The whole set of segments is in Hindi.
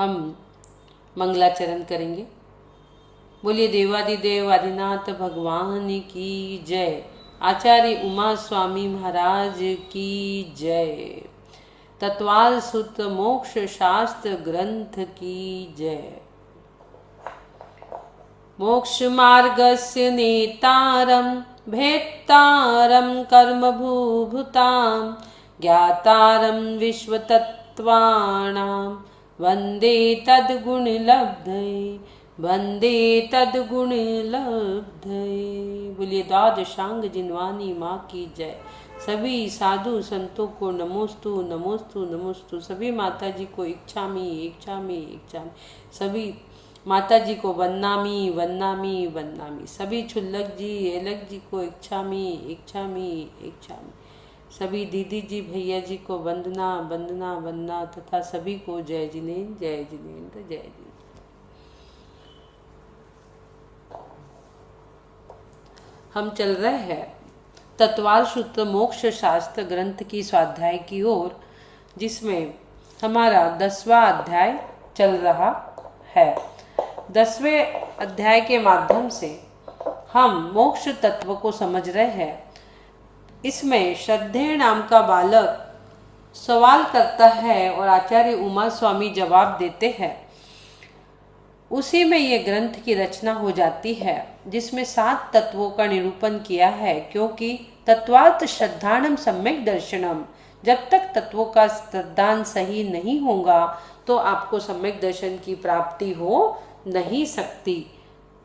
हम मंगलाचरण करेंगे। बोलिए देवादिदेव आदिनाथ भगवान की जय। आचार्य उमा स्वामी महाराज की जय। तत्वाल सुत मोक्ष शास्त्र ग्रंथ की जय। मोक्ष मार्गस्य नेतारं भेत्तारं कर्मभूभुतां ज्ञातारं विश्वतत्त्वानां वन्दे तद्गुणलब्धये वन्दे तद्गुणलब्धये। बोलिए द्वादशांग जिनवानी माँ की जय। सभी साधु संतों को नमोस्तु नमोस्तु नमोस्तु। सभी माता जी को इच्छामि इच्छामि इच्छामि। सभी माता जी को वन्नामी वन्नामी वन्नामी। सभी छुल्लक जी एलक जी को इच्छामि इच्छामि इच्छामि। सभी दीदी जी भैया जी को वंदना वंदना वंदना तथा सभी को जय जिनेन्द्र जय जिनेन्द्र जय जिनेन्द्र। हम चल रहे हैं तत्वाल सूत्र मोक्ष शास्त्र ग्रंथ की स्वाध्याय की ओर, जिसमें हमारा 10वां अध्याय चल रहा है। 10वें अध्याय के माध्यम से हम मोक्ष तत्व को समझ रहे हैं। इसमें श्रद्धेय नाम का बालक सवाल करता है और आचार्य उमा स्वामी जवाब देते हैं। उसी में ये ग्रंथ की रचना हो जाती है, जिसमें 7 तत्वों का निरूपण किया है। क्योंकि तत्वार्थ श्रद्धानम सम्यक दर्शनम, जब तक तत्वों का श्रद्धान सही नहीं होगा तो आपको सम्यक दर्शन की प्राप्ति हो नहीं सकती।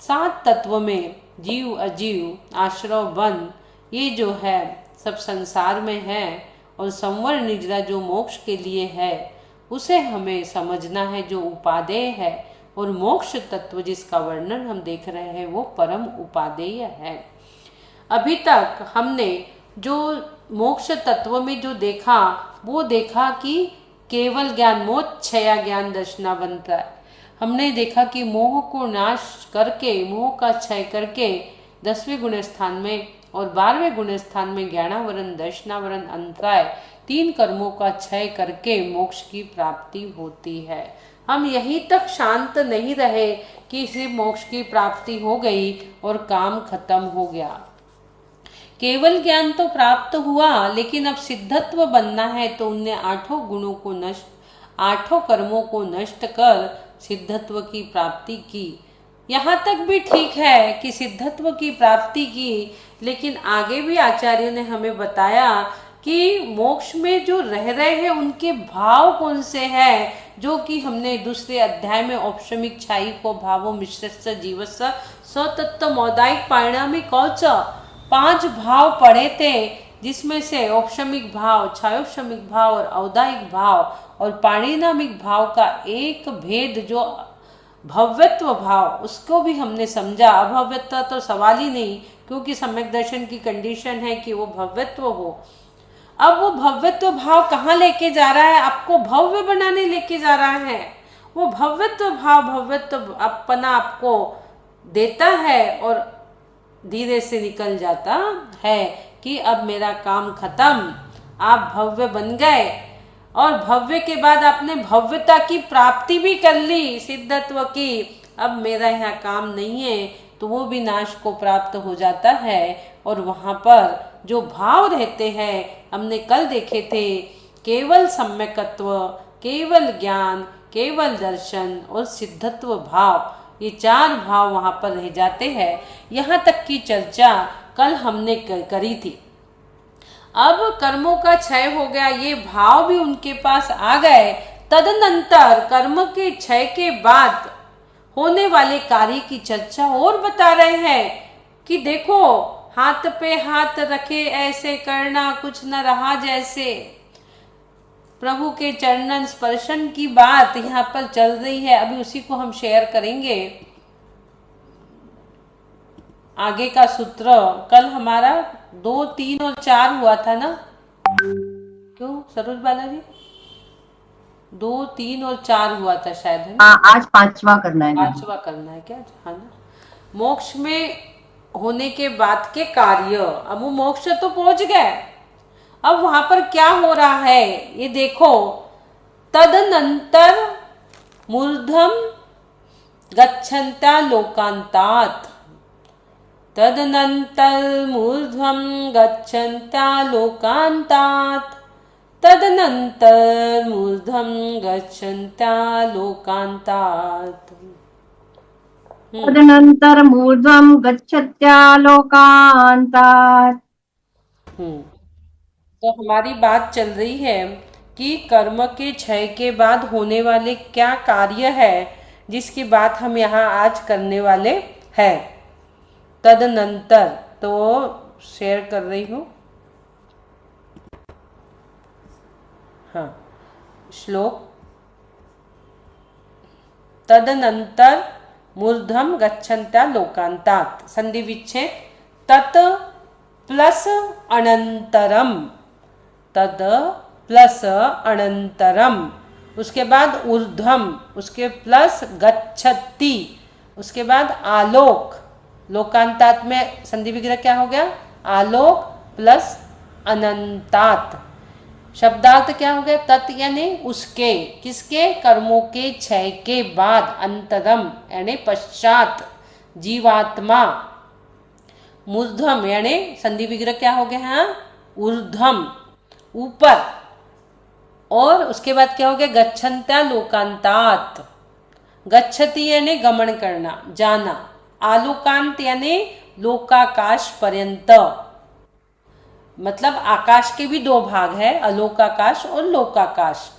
7 तत्व में जीव अजीव आश्रव वन ये जो है सब संसार में है, और संवर निजरा जो मोक्ष के लिए है उसे हमें समझना है, जो उपादेय है। और मोक्ष तत्व जिसका वर्णन हम देख रहे हैं वो परम उपादेय है। अभी तक हमने जो मोक्ष तत्व में जो देखा वो देखा कि केवल ज्ञान मोक्षया ज्ञान दर्शना बनता है। हमने देखा कि मोह को नाश करके, मोह का क्षय करके 10वें गुण स्थान में और 12वें गुण स्थान में ज्ञानावरण दर्शनावरण अंतराय 3 कर्मों का क्षय करके मोक्ष की प्राप्ति होती है। हम यहीं तक शांत नहीं रहे कि सिर्फ मोक्ष की प्राप्ति हो गई और काम खत्म हो गया। केवल ज्ञान तो प्राप्त हुआ, लेकिन अब सिद्धत्व बनना है तो उनने 8 गुणों को नष्ट, 8 कर्मों को नष्ट कर सिद्धत्व की प्राप्ति की। यहाँ तक भी ठीक है कि सिद्धत्व की प्राप्ति की, लेकिन आगे भी आचार्य ने हमें बताया कि मोक्ष में जो रह रहे हैं उनके भाव कौन से हैं, जो कि हमने दूसरे अध्याय में औपशमिक छाई को भावो मिश्रस्य जीवस्य स्वतत्व मौदायिक पारिणामिक कौच 5 भाव पढ़े थे, जिसमें से औपशमिक भाव, छायोपशमिक भाव और औदायिक भाव और पारिणामिक भाव का एक भेद जो भव्यत्व भाव, उसको भी हमने समझा। अभव्यत्व तो सवाल ही नहीं, क्योंकि सम्यक दर्शन की कंडीशन है कि वो भव्यत्व हो। अब वो भव्यत्व भाव कहाँ लेके जा रहा है? आपको भव्य बनाने लेके जा रहा है। वो भव्यत्व भाव, भव्यत्व अपना आपको देता है और धीरे से निकल जाता है कि अब मेरा काम खत्म, आप भव्य बन गए। और भव्य के बाद आपने भव्यता की प्राप्ति भी कर ली, सिद्धत्व की। अब मेरा यहाँ काम नहीं है, तो वो भी नाश को प्राप्त हो जाता है। और वहाँ पर जो भाव रहते हैं, हमने कल देखे थे, केवल सम्यकत्व, केवल ज्ञान, केवल दर्शन और सिद्धत्व भाव, ये 4 भाव वहाँ पर रह जाते हैं। यहाँ तक की चर्चा कल हमने करी थी। अब कर्मों का क्षय हो गया, ये भाव भी उनके पास आ गए। तदनंतर कर्म के क्षय के बाद होने वाले कार्य की चर्चा और बता रहे हैं कि देखो, हाथ पे हाथ रखे ऐसे करना, कुछ न रहा जैसे। प्रभु के चरणन स्पर्शन की बात यहाँ पर चल रही है। अभी उसी को हम शेयर करेंगे। आगे का सूत्र कल हमारा 2, 3 और 4 हुआ था ना? क्यों सरोज बालाजी? 2, 3 और 4 हुआ था शायद, है ना? आज 5वां करना है। 5वां करना है क्या? हाँ ना। मोक्ष में होने के बाद के कार्य, अब वो मोक्ष तो पहुंच गए। अब वहां पर क्या हो रहा है ये देखो। तदनंतर मूर्धम गच्छन्ता लोकान्तात् तदनन्तरमूर्ध्वं गच्छन्ता लोकान्तात् तदनन्तरमूर्ध्वं गच्छन्ता लोकान्तात्। तदनन्तरमूर्ध्वं गच्छत्या लोकान्तात्। तो हमारी बात चल रही है कि कर्म के क्षय के बाद होने वाले क्या कार्य है, जिसकी बात हम यहाँ आज करने वाले हैं। तदनंतर तो शेयर कर रही हूँ। हाँ, श्लोक तदनंतर मूर्धम गच्छन्त्या लोकांतात् संधि विच्छेद तत् प्लस अनंतरम, तद प्लस अनंतरम, उसके बाद ऊर्ध्वम, उसके प्लस गच्छति, उसके बाद आलोक, लोकांतात में संधि विग्रह क्या हो गया, आलोक प्लस अनंतात। शब्दार्थ क्या हो गया, तत् यानी उसके, किसके, कर्मों के क्षय के बाद, अंतरम यानी पश्चात, जीवात्मा, मूर्धम यानी संधि विग्रह क्या हो गया है, ऊर्ध्वम ऊपर, और उसके बाद क्या हो गया, गच्छन्त्या लोकांतात, गच्छति यानी गमन करना, जाना, आलोकांत यानी लोकाकाश पर्यंत, मतलब आकाश के भी दो भाग है, अलोकाकाश और लोकाकाश।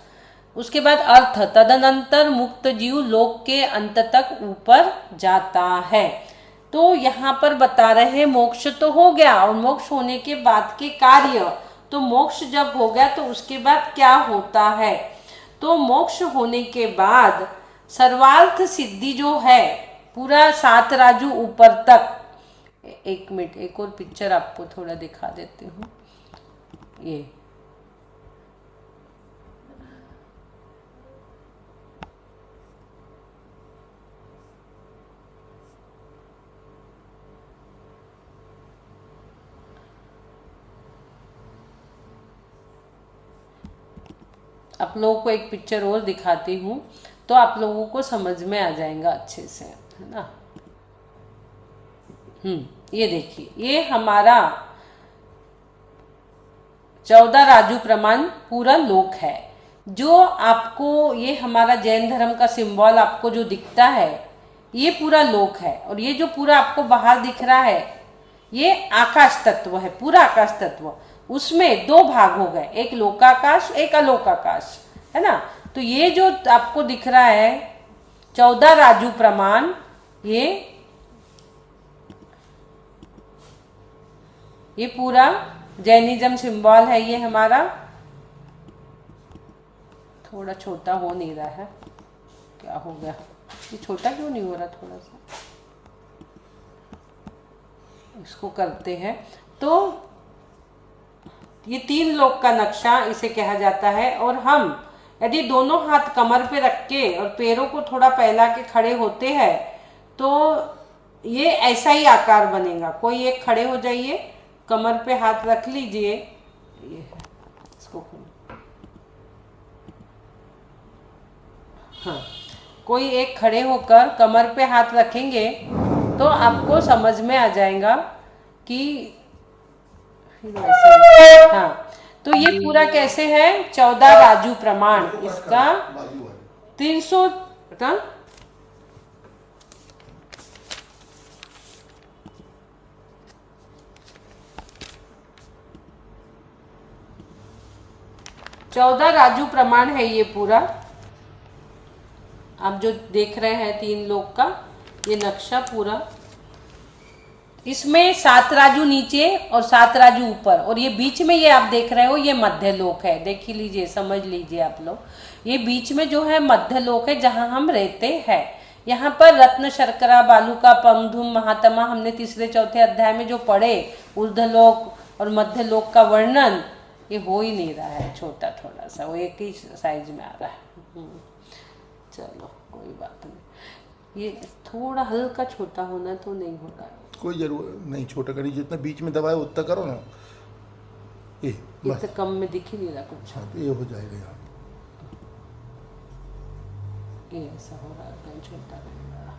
उसके बाद अर्थ, तदनंतर मुक्त जीव लोक के अंत तक ऊपर जाता है। तो यहाँ पर बता रहे हैं मोक्ष तो हो गया, और मोक्ष होने के बाद के कार्य, तो मोक्ष जब हो गया तो उसके बाद क्या होता है। तो मोक्ष होने के बाद सर्वार्थ सिद्धि जो है, पूरा 7 राजू ऊपर तक। एक मिनट, एक और पिक्चर आपको थोड़ा दिखा देती हूँ। ये आप लोगों को एक पिक्चर और दिखाती हूँ, तो आप लोगों को समझ में आ जाएगा अच्छे से, है ना। ये देखिए, ये हमारा 14 राजू प्रमाण पूरा लोक है। जो आपको ये हमारा जैन धर्म का सिंबल आपको जो दिखता है, ये पूरा लोक है। और ये जो पूरा आपको बाहर दिख रहा है, ये आकाश तत्व है, पूरा आकाश तत्व। उसमें 2 भाग हो गए, एक लोकाकाश, एक अलोकाकाश, है ना। तो ये जो आपको दिख रहा है 14 राजू प्रमाण, ये पूरा जैनिज्म सिंबल है। ये हमारा थोड़ा छोटा हो नहीं रहा है, क्या हो गया, ये छोटा क्यों नहीं हो रहा, थोड़ा सा इसको करते हैं। तो ये 3 लोक का नक्शा इसे कहा जाता है। और हम यदि दोनों हाथ कमर पे रख के और पैरों को थोड़ा फैला के खड़े होते हैं, तो ये ऐसा ही आकार बनेगा। कोई एक खड़े हो जाइए, कमर पे हाथ रख लीजिए, ये है, इसको हाँ, कोई एक खड़े होकर कमर पे हाथ रखेंगे तो आपको समझ में आ जाएगा कि हाँ। तो ये पूरा कैसे है, 14 राजू प्रमाण, इसका 300 14 राजू प्रमाण है ये पूरा। आप जो देख रहे हैं 3 लोक का ये नक्शा पूरा, इसमें 7 राजू नीचे और 7 राजू ऊपर, और ये बीच में ये आप देख रहे हो, ये मध्य लोक है। देख ही लीजिए, समझ लीजिए आप लोग। ये बीच में जो है मध्य लोक है, जहां हम रहते हैं। यहाँ पर रत्न शर्करा बालुका पंगधूम महात्मा हमने 3-4 अध्याय में जो पढ़े, ऊर्ध्वलोक और मध्य लोक का वर्णन, ये हो ही नहीं रहा है, छोटा थोड़ा सा, वो एक ही साइज में आ रहा है। चलो कोई बात नहीं, ये थोड़ा हल्का छोटा होना तो नहीं होगा, कोई जरूर नहीं, छोटा करिए, जितना बीच में दबाए उतना करो ना। ये तो कम में दिख ही नहीं रहा कुछ। हाँ, तो ये हो जाएगा यार। ये ऐसा हो रहा है, कहीं छोटा नहीं रहा।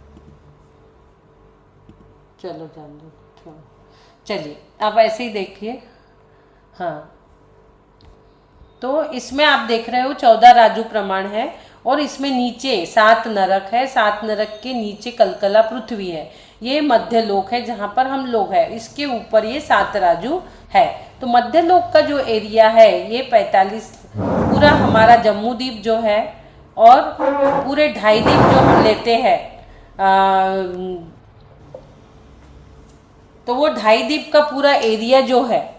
चलो जान दो, छोड़ो। चलिए आप ऐसे ही देखिए। हाँ, तो इसमें आप देख रहे हो 14 राजू प्रमाण है और इसमें नीचे 7 नरक है, 7 नरक के नीचे कलकला पृथ्वी है, ये मध्य लोक है जहां पर हम लोग है, इसके ऊपर ये 7 राजू है। तो मध्य लोक का जो एरिया है ये 45 पूरा हमारा जम्मू द्वीप जो है और पूरे 2.5 द्वीप जो हम लेते हैं, तो वो 2.5 द्वीप का पूरा एरिया जो है,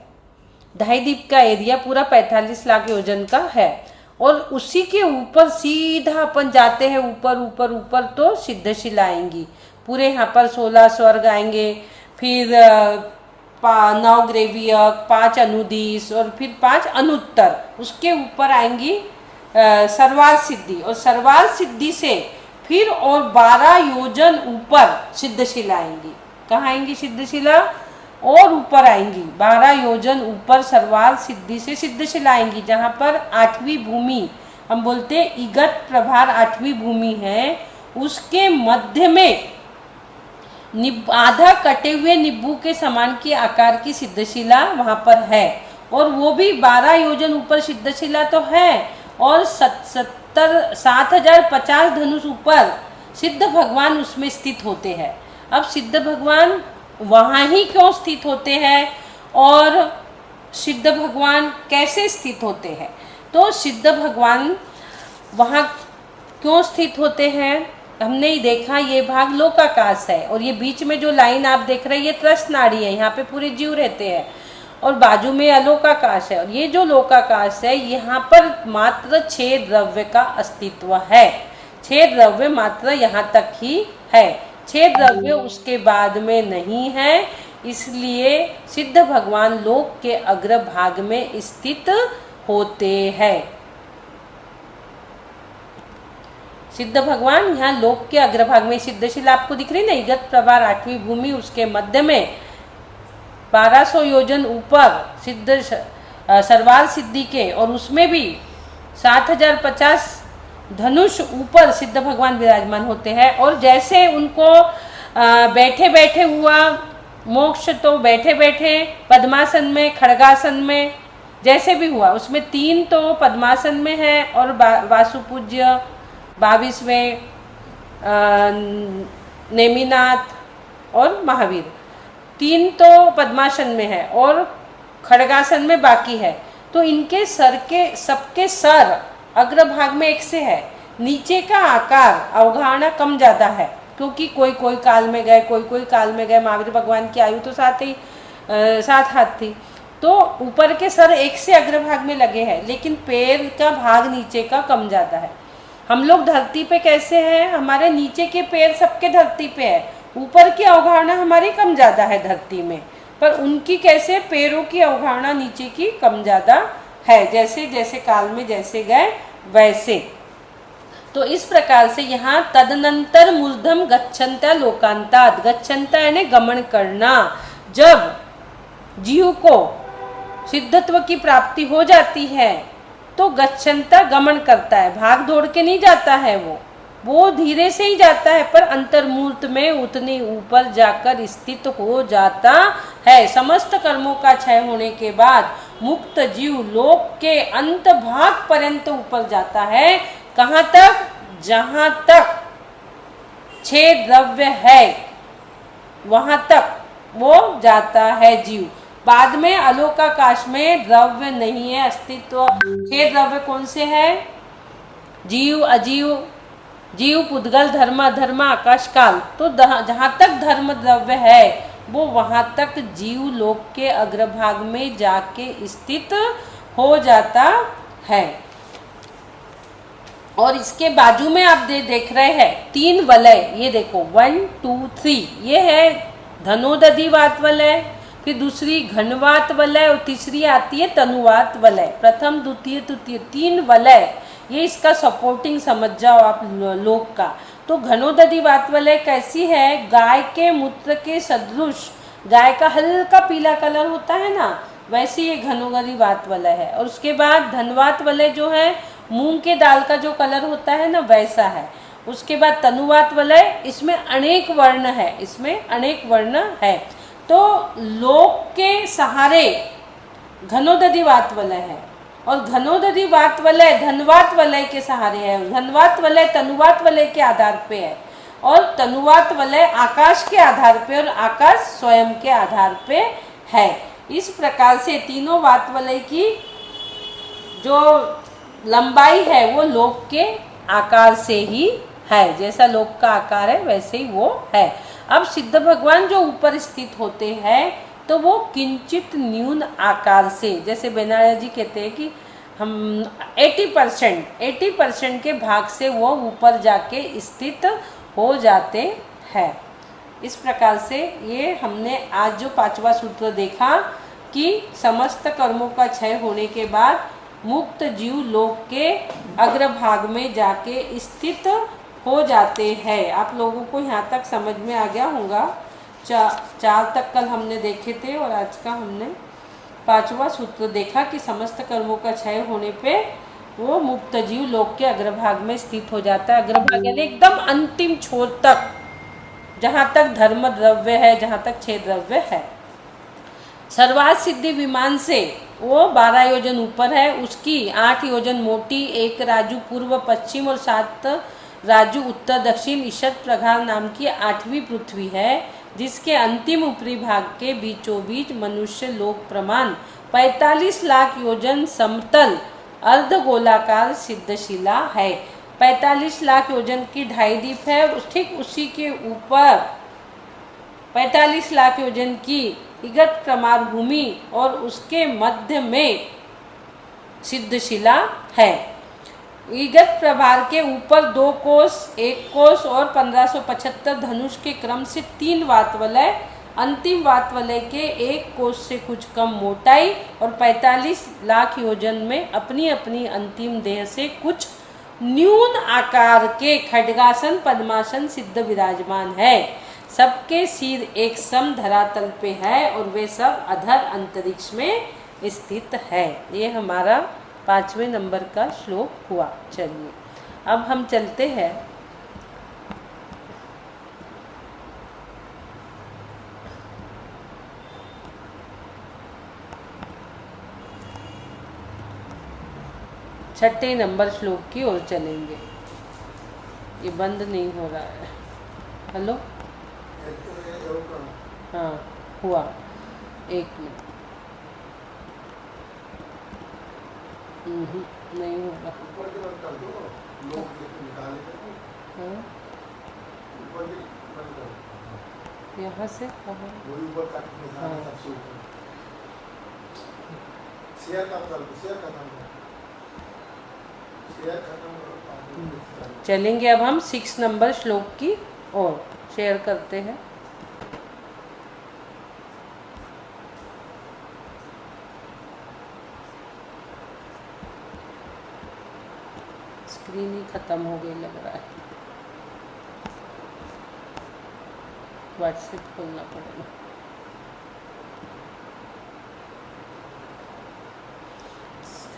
2.5 द्वीप का एरिया पूरा 45 लाख योजन का है। और उसी के ऊपर सीधा अपन जाते हैं ऊपर ऊपर ऊपर तो सिद्धशिला आएंगी, पूरे यहाँ पर 16 स्वर्ग आएंगे, फिर 9 ग्रेवियक, 5 अनुदिश और फिर 5 अनुत्तर, उसके ऊपर आएंगी सर्वाल सिद्धि, और सर्वाल सिद्धि से फिर और 12 योजन ऊपर सिद्धशिला आएंगी। कहाँ आएंगी सिद्धशिला? और ऊपर आएंगी 12 योजन ऊपर सर्वाल सिद्धि से सिद्धशिला आएंगी, जहाँ पर 8वीं भूमि हम बोलते हैं इगत प्रभार 8वीं भूमि है, उसके मध्य में आधा कटे हुए नींबू के समान की आकार की सिद्धशिला वहां पर है, और वो भी 12 योजन ऊपर सिद्धशिला तो है, और 7050 धनुष ऊपर सिद्ध भगवान उसमें स्थित होते हैं। अब सिद्ध भगवान वहाँ ही क्यों स्थित होते हैं और सिद्ध भगवान कैसे स्थित होते हैं? तो सिद्ध भगवान वहाँ क्यों स्थित होते हैं हमने ही देखा। ये भाग लोकाकाश है और ये बीच में जो लाइन आप देख रहे हैं ये त्रस्त नाड़ी है, यहाँ पे पूरे जीव रहते हैं, और बाजू में अलोकाकाश है। और ये जो लोकाकाश है यहाँ पर मात्र 6 द्रव्य का अस्तित्व है, 6 द्रव्य मात्र यहाँ तक ही है, 6 द्रव्य उसके बाद में नहीं है। इसलिए सिद्ध भगवान लोक के अग्रभाग में स्थित होते हैं। सिद्ध भगवान यहाँ लोक के अग्रभाग में, सिद्धशिला आपको दिख रही ना, इगत प्रभार 8वीं भूमि, उसके मध्य में 1200 योजन ऊपर सिद्ध सर्वाल सिद्धि के, और उसमें भी 7050 धनुष ऊपर सिद्ध भगवान विराजमान होते हैं। और जैसे उनको बैठे बैठे हुआ मोक्ष, तो बैठे बैठे पद्मासन में, खड़गासन में जैसे भी हुआ, उसमें 3 तो पद्मासन में है और वासुपूज्य 22वें नेमिनाथ और महावीर, 3 तो पद्मासन में है और खड़गासन में बाकी है। तो इनके सर के, सबके सर अग्रभाग में एक से है, नीचे का आकार अवधारणा कम ज़्यादा है, क्योंकि कोई कोई काल में गए, कोई कोई काल में गए। महावीर भगवान की आयु तो 7 हाथ थी, तो ऊपर के सर एक से अग्रभाग में लगे हैं, लेकिन पैर का भाग नीचे का कम ज़्यादा है। हम लोग धरती पे कैसे हैं, हमारे नीचे के पैर सबके धरती पे है, ऊपर की अवधारणा हमारी कम ज़्यादा है धरती में, पर उनकी कैसे पैरों की अवधारणा नीचे की कम ज़्यादा है, जैसे जैसे काल में जैसे गए वैसे। तो इस प्रकार से यहाँ तदनंतर मूर्धम गच्छन्ता लोकांतात्, गच्छन्ता यानी गमन करना। जब जीव को सिद्धत्व की प्राप्ति हो जाती है तो गच्छन्ता गमन करता है, भाग दौड़ के नहीं जाता है, वो धीरे से ही जाता है, पर अंतर्मूर्त में उतनी ऊपर जाकर स्थित हो जाता है। समस्त कर्मों का क्षय होने के बाद मुक्त जीव लोक के अंत भाग पर्यंत ऊपर जाता है। कहाँ तक? जहाँ तक 6 द्रव्य है वहां तक वो जाता है जीव। बाद में अलोकाकाश में द्रव्य नहीं है अस्तित्व। 6 द्रव्य कौन से हैं? जीव, अजीव, जीव, पुद्गल, धर्म, अधर्म, आकाश, काल। तो जहाँ तक धर्म द्रव्य है वो वहां तक जीव लोक के अग्रभाग में जाके स्थित हो जाता है। और इसके बाजू में आप देख रहे हैं 3 वलय, ये देखो 1 2 3, ये है धनोदधिवात वलय, फिर दूसरी घनवात वलय और तीसरी आती है तनुवात वलय। प्रथम, द्वितीय, तृतीय 3 वलय, ये इसका सपोर्टिंग समझ जाओ आप लोक का। तो घनोदधिवात वलय कैसी है? गाय के मूत्र के सदृश, गाय का हल्का पीला कलर होता है ना, वैसे ये घनोदधिवात वलय है। और उसके बाद धनवात वलय जो है मूंग के दाल का जो कलर होता है ना, वैसा है। उसके बाद तनुवात वलय, इसमें अनेक वर्ण है, इसमें अनेक वर्ण है। तो लोक के सहारे घनोदधि वात वलय है और घनोदधि वात वलय धनवात वलय के सहारे है। धनवात वलय तनुवात वलय के आधार पे है और तनुवात वलय आकाश के आधार पे और आकाश स्वयं के आधार पे है। इस प्रकार से तीनों वात वलय की जो लंबाई है वो लोक के आकार से ही है, जैसा लोक का आकार है वैसे ही वो है। अब सिद्ध भगवान जो ऊपर स्थित होते हैं तो वो किंचित न्यून आकार से, जैसे बेनाया जी कहते हैं कि हम 80% के भाग से वो ऊपर जाके स्थित हो जाते हैं। इस प्रकार से ये हमने आज जो 5वां सूत्र देखा कि समस्त कर्मों का क्षय होने के बाद मुक्त जीव लोक के अग्रभाग में जाके स्थित हो जाते हैं। आप लोगों को यहाँ तक समझ में आ गया होगा। 4 तक कल हमने देखे थे और आज का हमने 5वां सूत्र देखा कि समस्त कर्मों का क्षय होने पे वो मुक्त जीव लोक के अग्रभाग में स्थित हो जाता है। अग्रभाग यानी एकदम अंतिम छोर तक, जहाँ तक धर्म द्रव्य है, जहाँ तक 6 द्रव्य है। सर्वात सिद्धि विमान से वो 12 योजन ऊपर है, उसकी 8 योजन मोटी, 1 राजू पूर्व पश्चिम और 7 राजू उत्तर दक्षिण ईशत प्रघार नाम की 8वीं पृथ्वी है, जिसके अंतिम ऊपरी भाग के बीचों बीच मनुष्य लोक प्रमाण 45 लाख योजन समतल अर्धगोलाकार सिद्धशिला है। 45 लाख योजन की ढाई दीप है और ठीक उसी के ऊपर 45 लाख योजन की इगत प्रमार भूमि और उसके मध्य में सिद्धशिला है। इगत प्रभार के ऊपर 2 कोस, 1 कोस और 1575 धनुष के क्रम से 3 वात वलय, अंतिम वात वलय के 1 कोस से कुछ कम मोटाई और 45 लाख योजन में अपनी अपनी अंतिम देह से कुछ न्यून आकार के खड्गासन पद्मासन सिद्ध विराजमान है। सबके सिर एक सम धरातल पे है और वे सब अधर अंतरिक्ष में स्थित है। ये हमारा 5वें नंबर का श्लोक हुआ। चलिए अब हम चलते हैं छठे नंबर श्लोक की ओर चलेंगे। ये बंद नहीं हो रहा है। हेलो, हाँ हुआ, 1 मिनट। नहीं होगा। हाँ यहाँ से कहाँ? चलेंगे अब हम 6 नंबर श्लोक की ओर शेयर करते हैं। स्क्रीन ही खत्म हो गई लग रहा है, व्हाट्सएप खोलना पड़ेगा।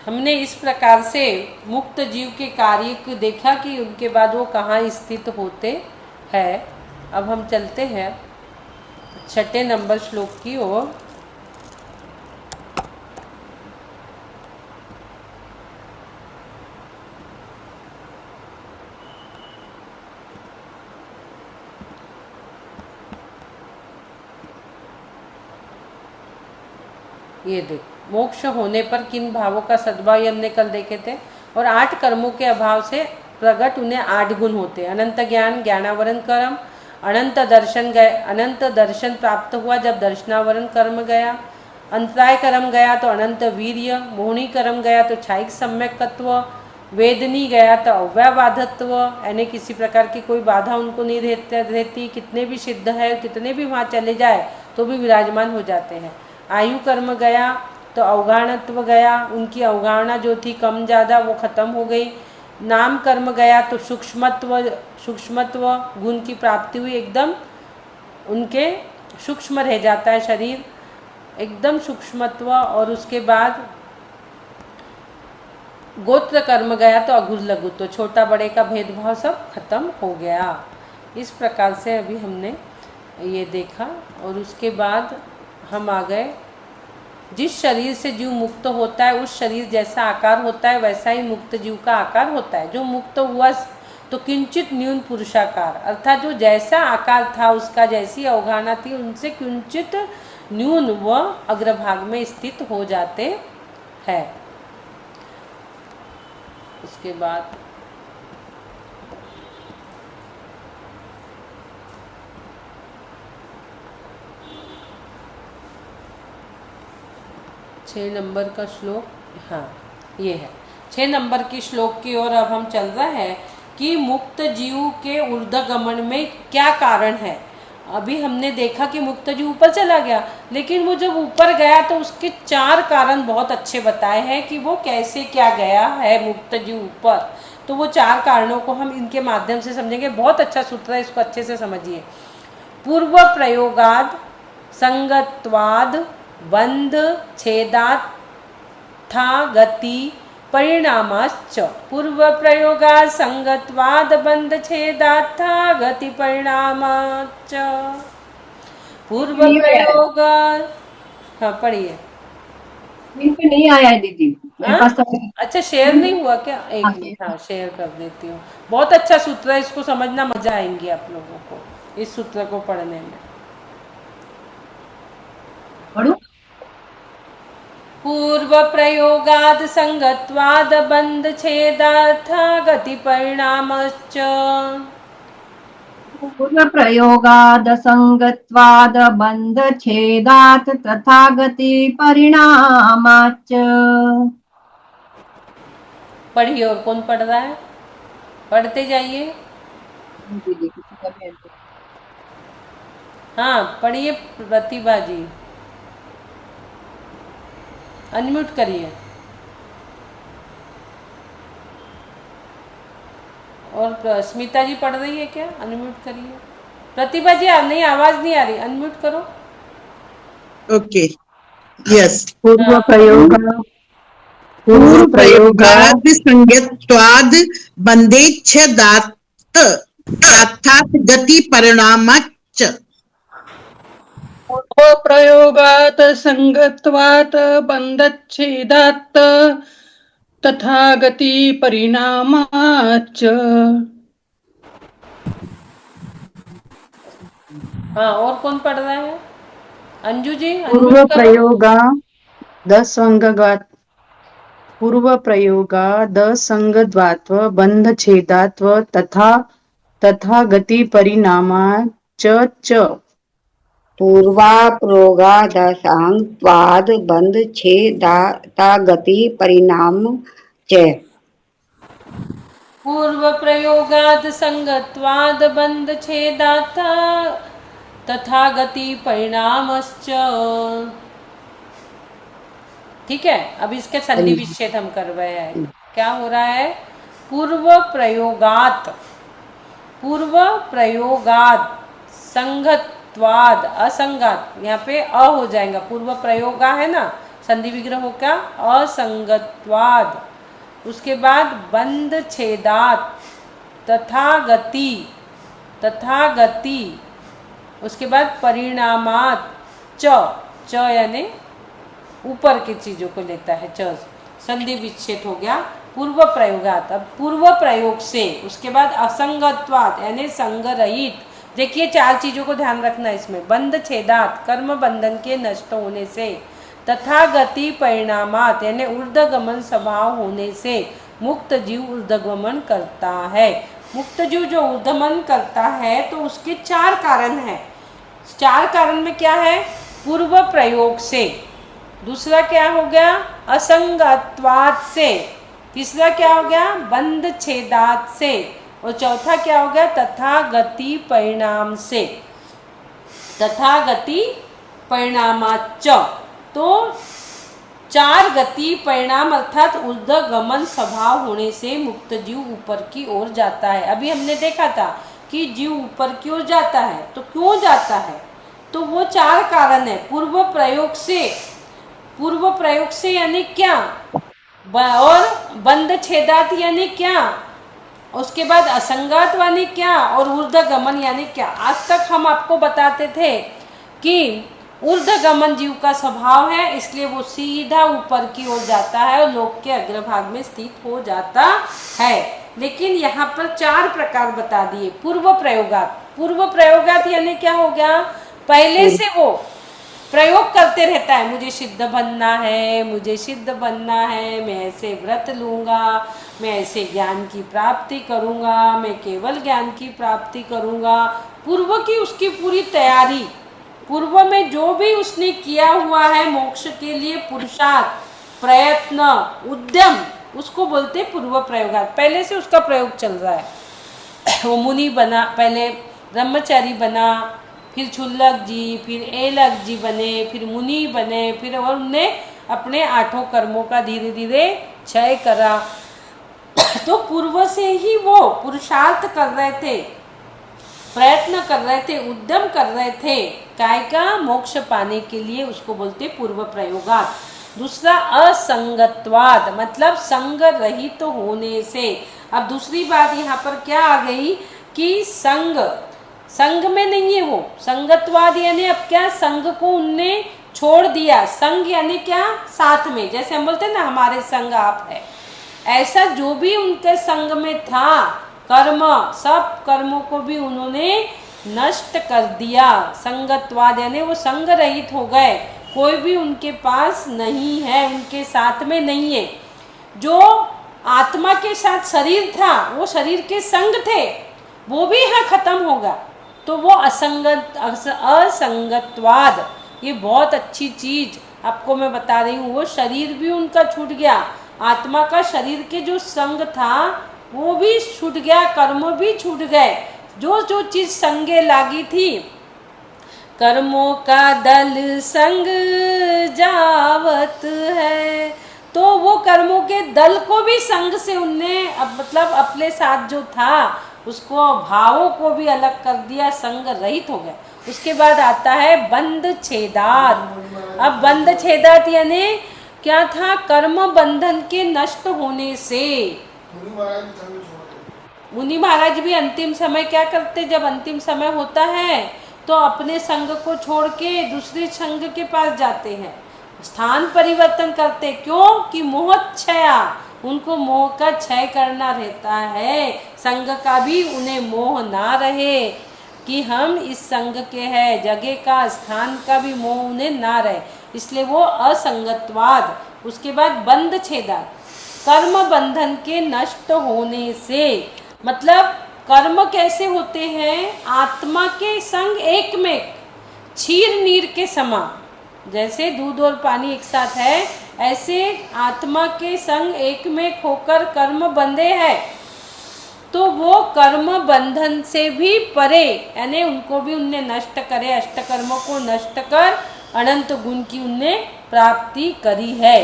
हमने इस प्रकार से मुक्त जीव के कार्य को देखा कि उनके बाद वो कहाँ स्थित होते हैं। अब हम चलते हैं 6 नंबर श्लोक की ओर। ये देख, मोक्ष होने पर किन भावों का सद्भाव, ये हमने कल देखे थे। और 8 कर्मों के अभाव से प्रकट उन्हें 8 गुण होते हैं। अनंत ज्ञान, ज्ञानावरण कर्म, अनंत दर्शन प्राप्त हुआ जब दर्शनावरण कर्म गया, अंतराय कर्म गया तो अनंत वीर्य, मोहनी कर्म गया तो क्षायिक सम्यकत्व, वेदनी गया तो अव्यबाधत्व, यानी किसी प्रकार की कोई बाधा उनको नहीं रहती, कितने भी सिद्ध है, कितने भी वहाँ चले जाए तो भी विराजमान हो जाते हैं। आयु कर्म गया तो अवगाहनत्व गया, उनकी अवगाहना जो थी कम ज़्यादा वो खत्म हो गई। नाम कर्म गया तो सूक्ष्मत्व गुण की प्राप्ति हुई, एकदम उनके सूक्ष्म रह जाता है शरीर, एकदम सूक्ष्मत्व। और उसके बाद गोत्र कर्म गया तो अघुर लघु, तो छोटा बड़े का भेदभाव सब खत्म हो गया। इस प्रकार से अभी हमने ये देखा। और उसके बाद हम आ गए, जिस शरीर से जीव मुक्त होता है उस शरीर जैसा आकार होता है वैसा ही मुक्त जीव का आकार होता है। जो मुक्त हुआ तो किंचित न्यून पुरुषाकार, अर्थात जो जैसा आकार था उसका, जैसी अवगाहना थी उनसे किंचित न्यून वह अग्रभाग में स्थित हो जाते हैं। उसके बाद छः नंबर का श्लोक, हाँ ये है 6 नंबर की श्लोक की ओर अब हम चल रहे हैं कि मुक्त जीव के ऊर्ध्वगमन में क्या कारण है। अभी हमने देखा कि मुक्त जीव ऊपर चला गया, लेकिन वो जब ऊपर गया तो उसके 4 कारण बहुत अच्छे बताए हैं कि वो कैसे क्या गया है मुक्त जीव ऊपर। तो वो 4 कारणों को हम इनके माध्यम से समझेंगे। बहुत अच्छा सूत्र है, इसको अच्छे से समझिए। पूर्व प्रयोगाद संगत्वाद बंध छेदात था गति परिणामाश्च। पूर्व प्रयोगाद संगत्वाद बंध छेदात था गति परिणामाश्च। पूर्व प्रयोग, हाँ पढ़िए। लिंक नहीं आया है दीदी मेरे पास तो। अच्छा शेयर नहीं हुआ क्या? एक हाँ, मिनट, हाँ शेयर कर देती हूँ। बहुत अच्छा सूत्र है, इसको समझना मजा आएंगी आप लोगों को इस सूत्र को पढ़ने में। पढ़ो। पूर्व प्रयोगाद संगत्वाद बंध छेदार्थ गति परिणामश्च। पूर्व प्रयोगाद संगत्वाद बंध छेदात तथा गति परिणामाच। पढ़िए, और कौन पढ़ रहा है? पढ़ते जाइए। दीदी किसी का भी हाँ पढ़िए प्रतिभा जी, अनम्यूट करिए। और स्मिता जी पढ़ रही है क्या? अनम्यूट करिए। प्रतिभा जी नहीं, आवाज नहीं आ रही, अनम्यूट करो। Okay yes. पूर्व प्रयोग पूर्व प्रयोगाद संगत्वाद बंधेच्छेदात् तथात गति परिणामच्च। पूर्व प्रयोगात् संगत्वात् बंधच्छेदात् तथा गति परिणामाच्च। हाँ और कौन पढ़ रहा है? अंजू जी पूर्व unmute करो। प्रयोगाद संगत्वात् पूर्व प्रयोगाद संगत्वात् बंधच्छेदात् तथा गति परिणामाच्च च। पूर्वाप्रोगादसाङ्त्वाद बंध छेदातागति परिणाम च। पूर्व प्रयोगाद संगत्वाद बंध छेदात तथा गति परिणामश्च। ठीक है, अब इसके संधि विच्छेद हम कर रहे हैं। क्या हो रहा है? पूर्व प्रयोगात संगत्वाद, असंगत, यहाँ पे अ हो जाएगा। पूर्व प्रयोगा है ना, संधि विग्रह हो क्या? असंगत्वाद। उसके बाद बंध छेदात तथा गति, उसके बाद परिणामात च यानी ऊपर की चीजों को लेता है च, संधि विच्छेद हो गया पूर्व प्रयोगात। अब पूर्व प्रयोग से उसके बाद असंगत्वात यानी संग रहित। देखिए 4 चीजों को ध्यान रखना इसमें। बंध छेदात कर्म बंधन के नष्ट होने से, तथा गति परिणामात यानी ऊर्ध्वगमन स्वभाव होने से मुक्त जीव ऊर्ध्वगमन करता है। मुक्त जीव जो ऊर्ध्वगमन करता है तो उसके 4 कारण हैं। 4 कारण में क्या है? पूर्व प्रयोग से, दूसरा क्या हो गया? असंगत्वात से, तीसरा क्या हो गया? बंध छेदात से, और चौथा क्या हो गया? तथा गति परिणाम से, तथा गति परिणामाच। तो 4 गति परिणाम अर्थात ऊर्ध्वगमन स्वभाव होने से मुक्त जीव ऊपर की ओर जाता है। अभी हमने देखा था कि जीव ऊपर की ओर जाता है, तो क्यों जाता है? तो वो 4 कारण है। पूर्व प्रयोग से यानी क्या? और बंद छेदात यानी क्या, उसके बाद असंगात यानी क्या, और ऊर्ध्वगमन यानी क्या। आज तक हम आपको बताते थे कि ऊर्ध्वगमन जीव का स्वभाव है, इसलिए वो सीधा ऊपर की ओर जाता है और लोक के अग्रभाग में स्थित हो जाता है। लेकिन यहाँ पर 4 प्रकार बता दिए। पूर्व प्रयोगात यानी क्या हो गया, पहले से वो प्रयोग करते रहता है, मुझे सिद्ध बनना है, मुझे सिद्ध बनना है, मैं ऐसे व्रत लूंगा, मैं ऐसे ज्ञान की प्राप्ति करूंगा, मैं केवल ज्ञान की प्राप्ति करूंगा। पूर्व की उसकी पूरी तैयारी, पूर्व में जो भी उसने किया हुआ है मोक्ष के लिए पुरुषार्थ, प्रयत्न, उद्यम, उसको बोलते पूर्व प्रयोगात। पहले से उसका प्रयोग चल रहा है। वो मुनि बना, पहले ब्रह्मचारी बना, फिर क्षुल्लक जी, फिर एलक जी बने, फिर मुनि बने, फिर और उनने अपने 8 कर्मों का धीरे धीरे क्षय करा। तो पूर्व से ही वो पुरुषार्थ कर रहे थे, प्रयत्न कर रहे थे, उद्यम कर रहे थे, काय का मोक्ष पाने के लिए, उसको बोलते पूर्व प्रयोगात। दूसरा असंगत्वाद, मतलब संग रहित तो होने से। अब दूसरी बात यहाँ पर क्या आ गई कि संग में नहीं है वो, संगतवाद यानी अब क्या, संग को उनने छोड़ दिया। संग यानी क्या, साथ में, जैसे हम बोलते हैं ना हमारे संग आप है, ऐसा जो भी उनके संग में था कर्म, सब कर्मों को भी उन्होंने नष्ट कर दिया। संगतवाद यानी वो संग रहित हो गए, कोई भी उनके पास नहीं है, उनके साथ में नहीं है। जो आत्मा के साथ शरीर था, वो शरीर के संग थे, वो भी यहाँ खत्म होगा। तो वो असंगतवाद, ये बहुत अच्छी चीज आपको मैं बता रही हूँ। वो शरीर भी उनका छूट गया, आत्मा का शरीर के जो संग था वो भी छूट गया, कर्म भी छूट गए। जो जो चीज संगे लागी थी, कर्मों का दल संग जावत है, तो वो कर्मों के दल को भी संग से उनने मतलब अपने साथ जो था उसको, भावों को भी अलग कर दिया, संग रहित हो गया। उसके बाद आता है बंध छेदात। अब बंध छेदात यानी क्या था, कर्म बंधन के नष्ट होने से। मुनि महाराज भी अंतिम समय क्या करते, जब अंतिम समय होता है तो अपने संग को छोड़ के दूसरे संग के पास जाते हैं, स्थान परिवर्तन करते। क्यों कि मोहक्षया, उनको मोह का क्षय करना रहता है, संग का भी उन्हें मोह ना रहे कि हम इस संग के हैं, जगह का, स्थान का भी मोह उन्हें ना रहे, इसलिए वो असंगतवाद। उसके बाद बंध छेदा, कर्म बंधन के नष्ट होने से, मतलब कर्म कैसे होते हैं, आत्मा के संग एक में, क्षीर नीर के समान, जैसे दूध और पानी एक साथ है, ऐसे आत्मा के संग एक में होकर कर्म बंधे हैं। तो वो कर्म बंधन से भी परे, यानी उनको भी उनने नष्ट करे, अष्टकर्मों को नष्ट कर अनंत गुण की उनने प्राप्ति करी है।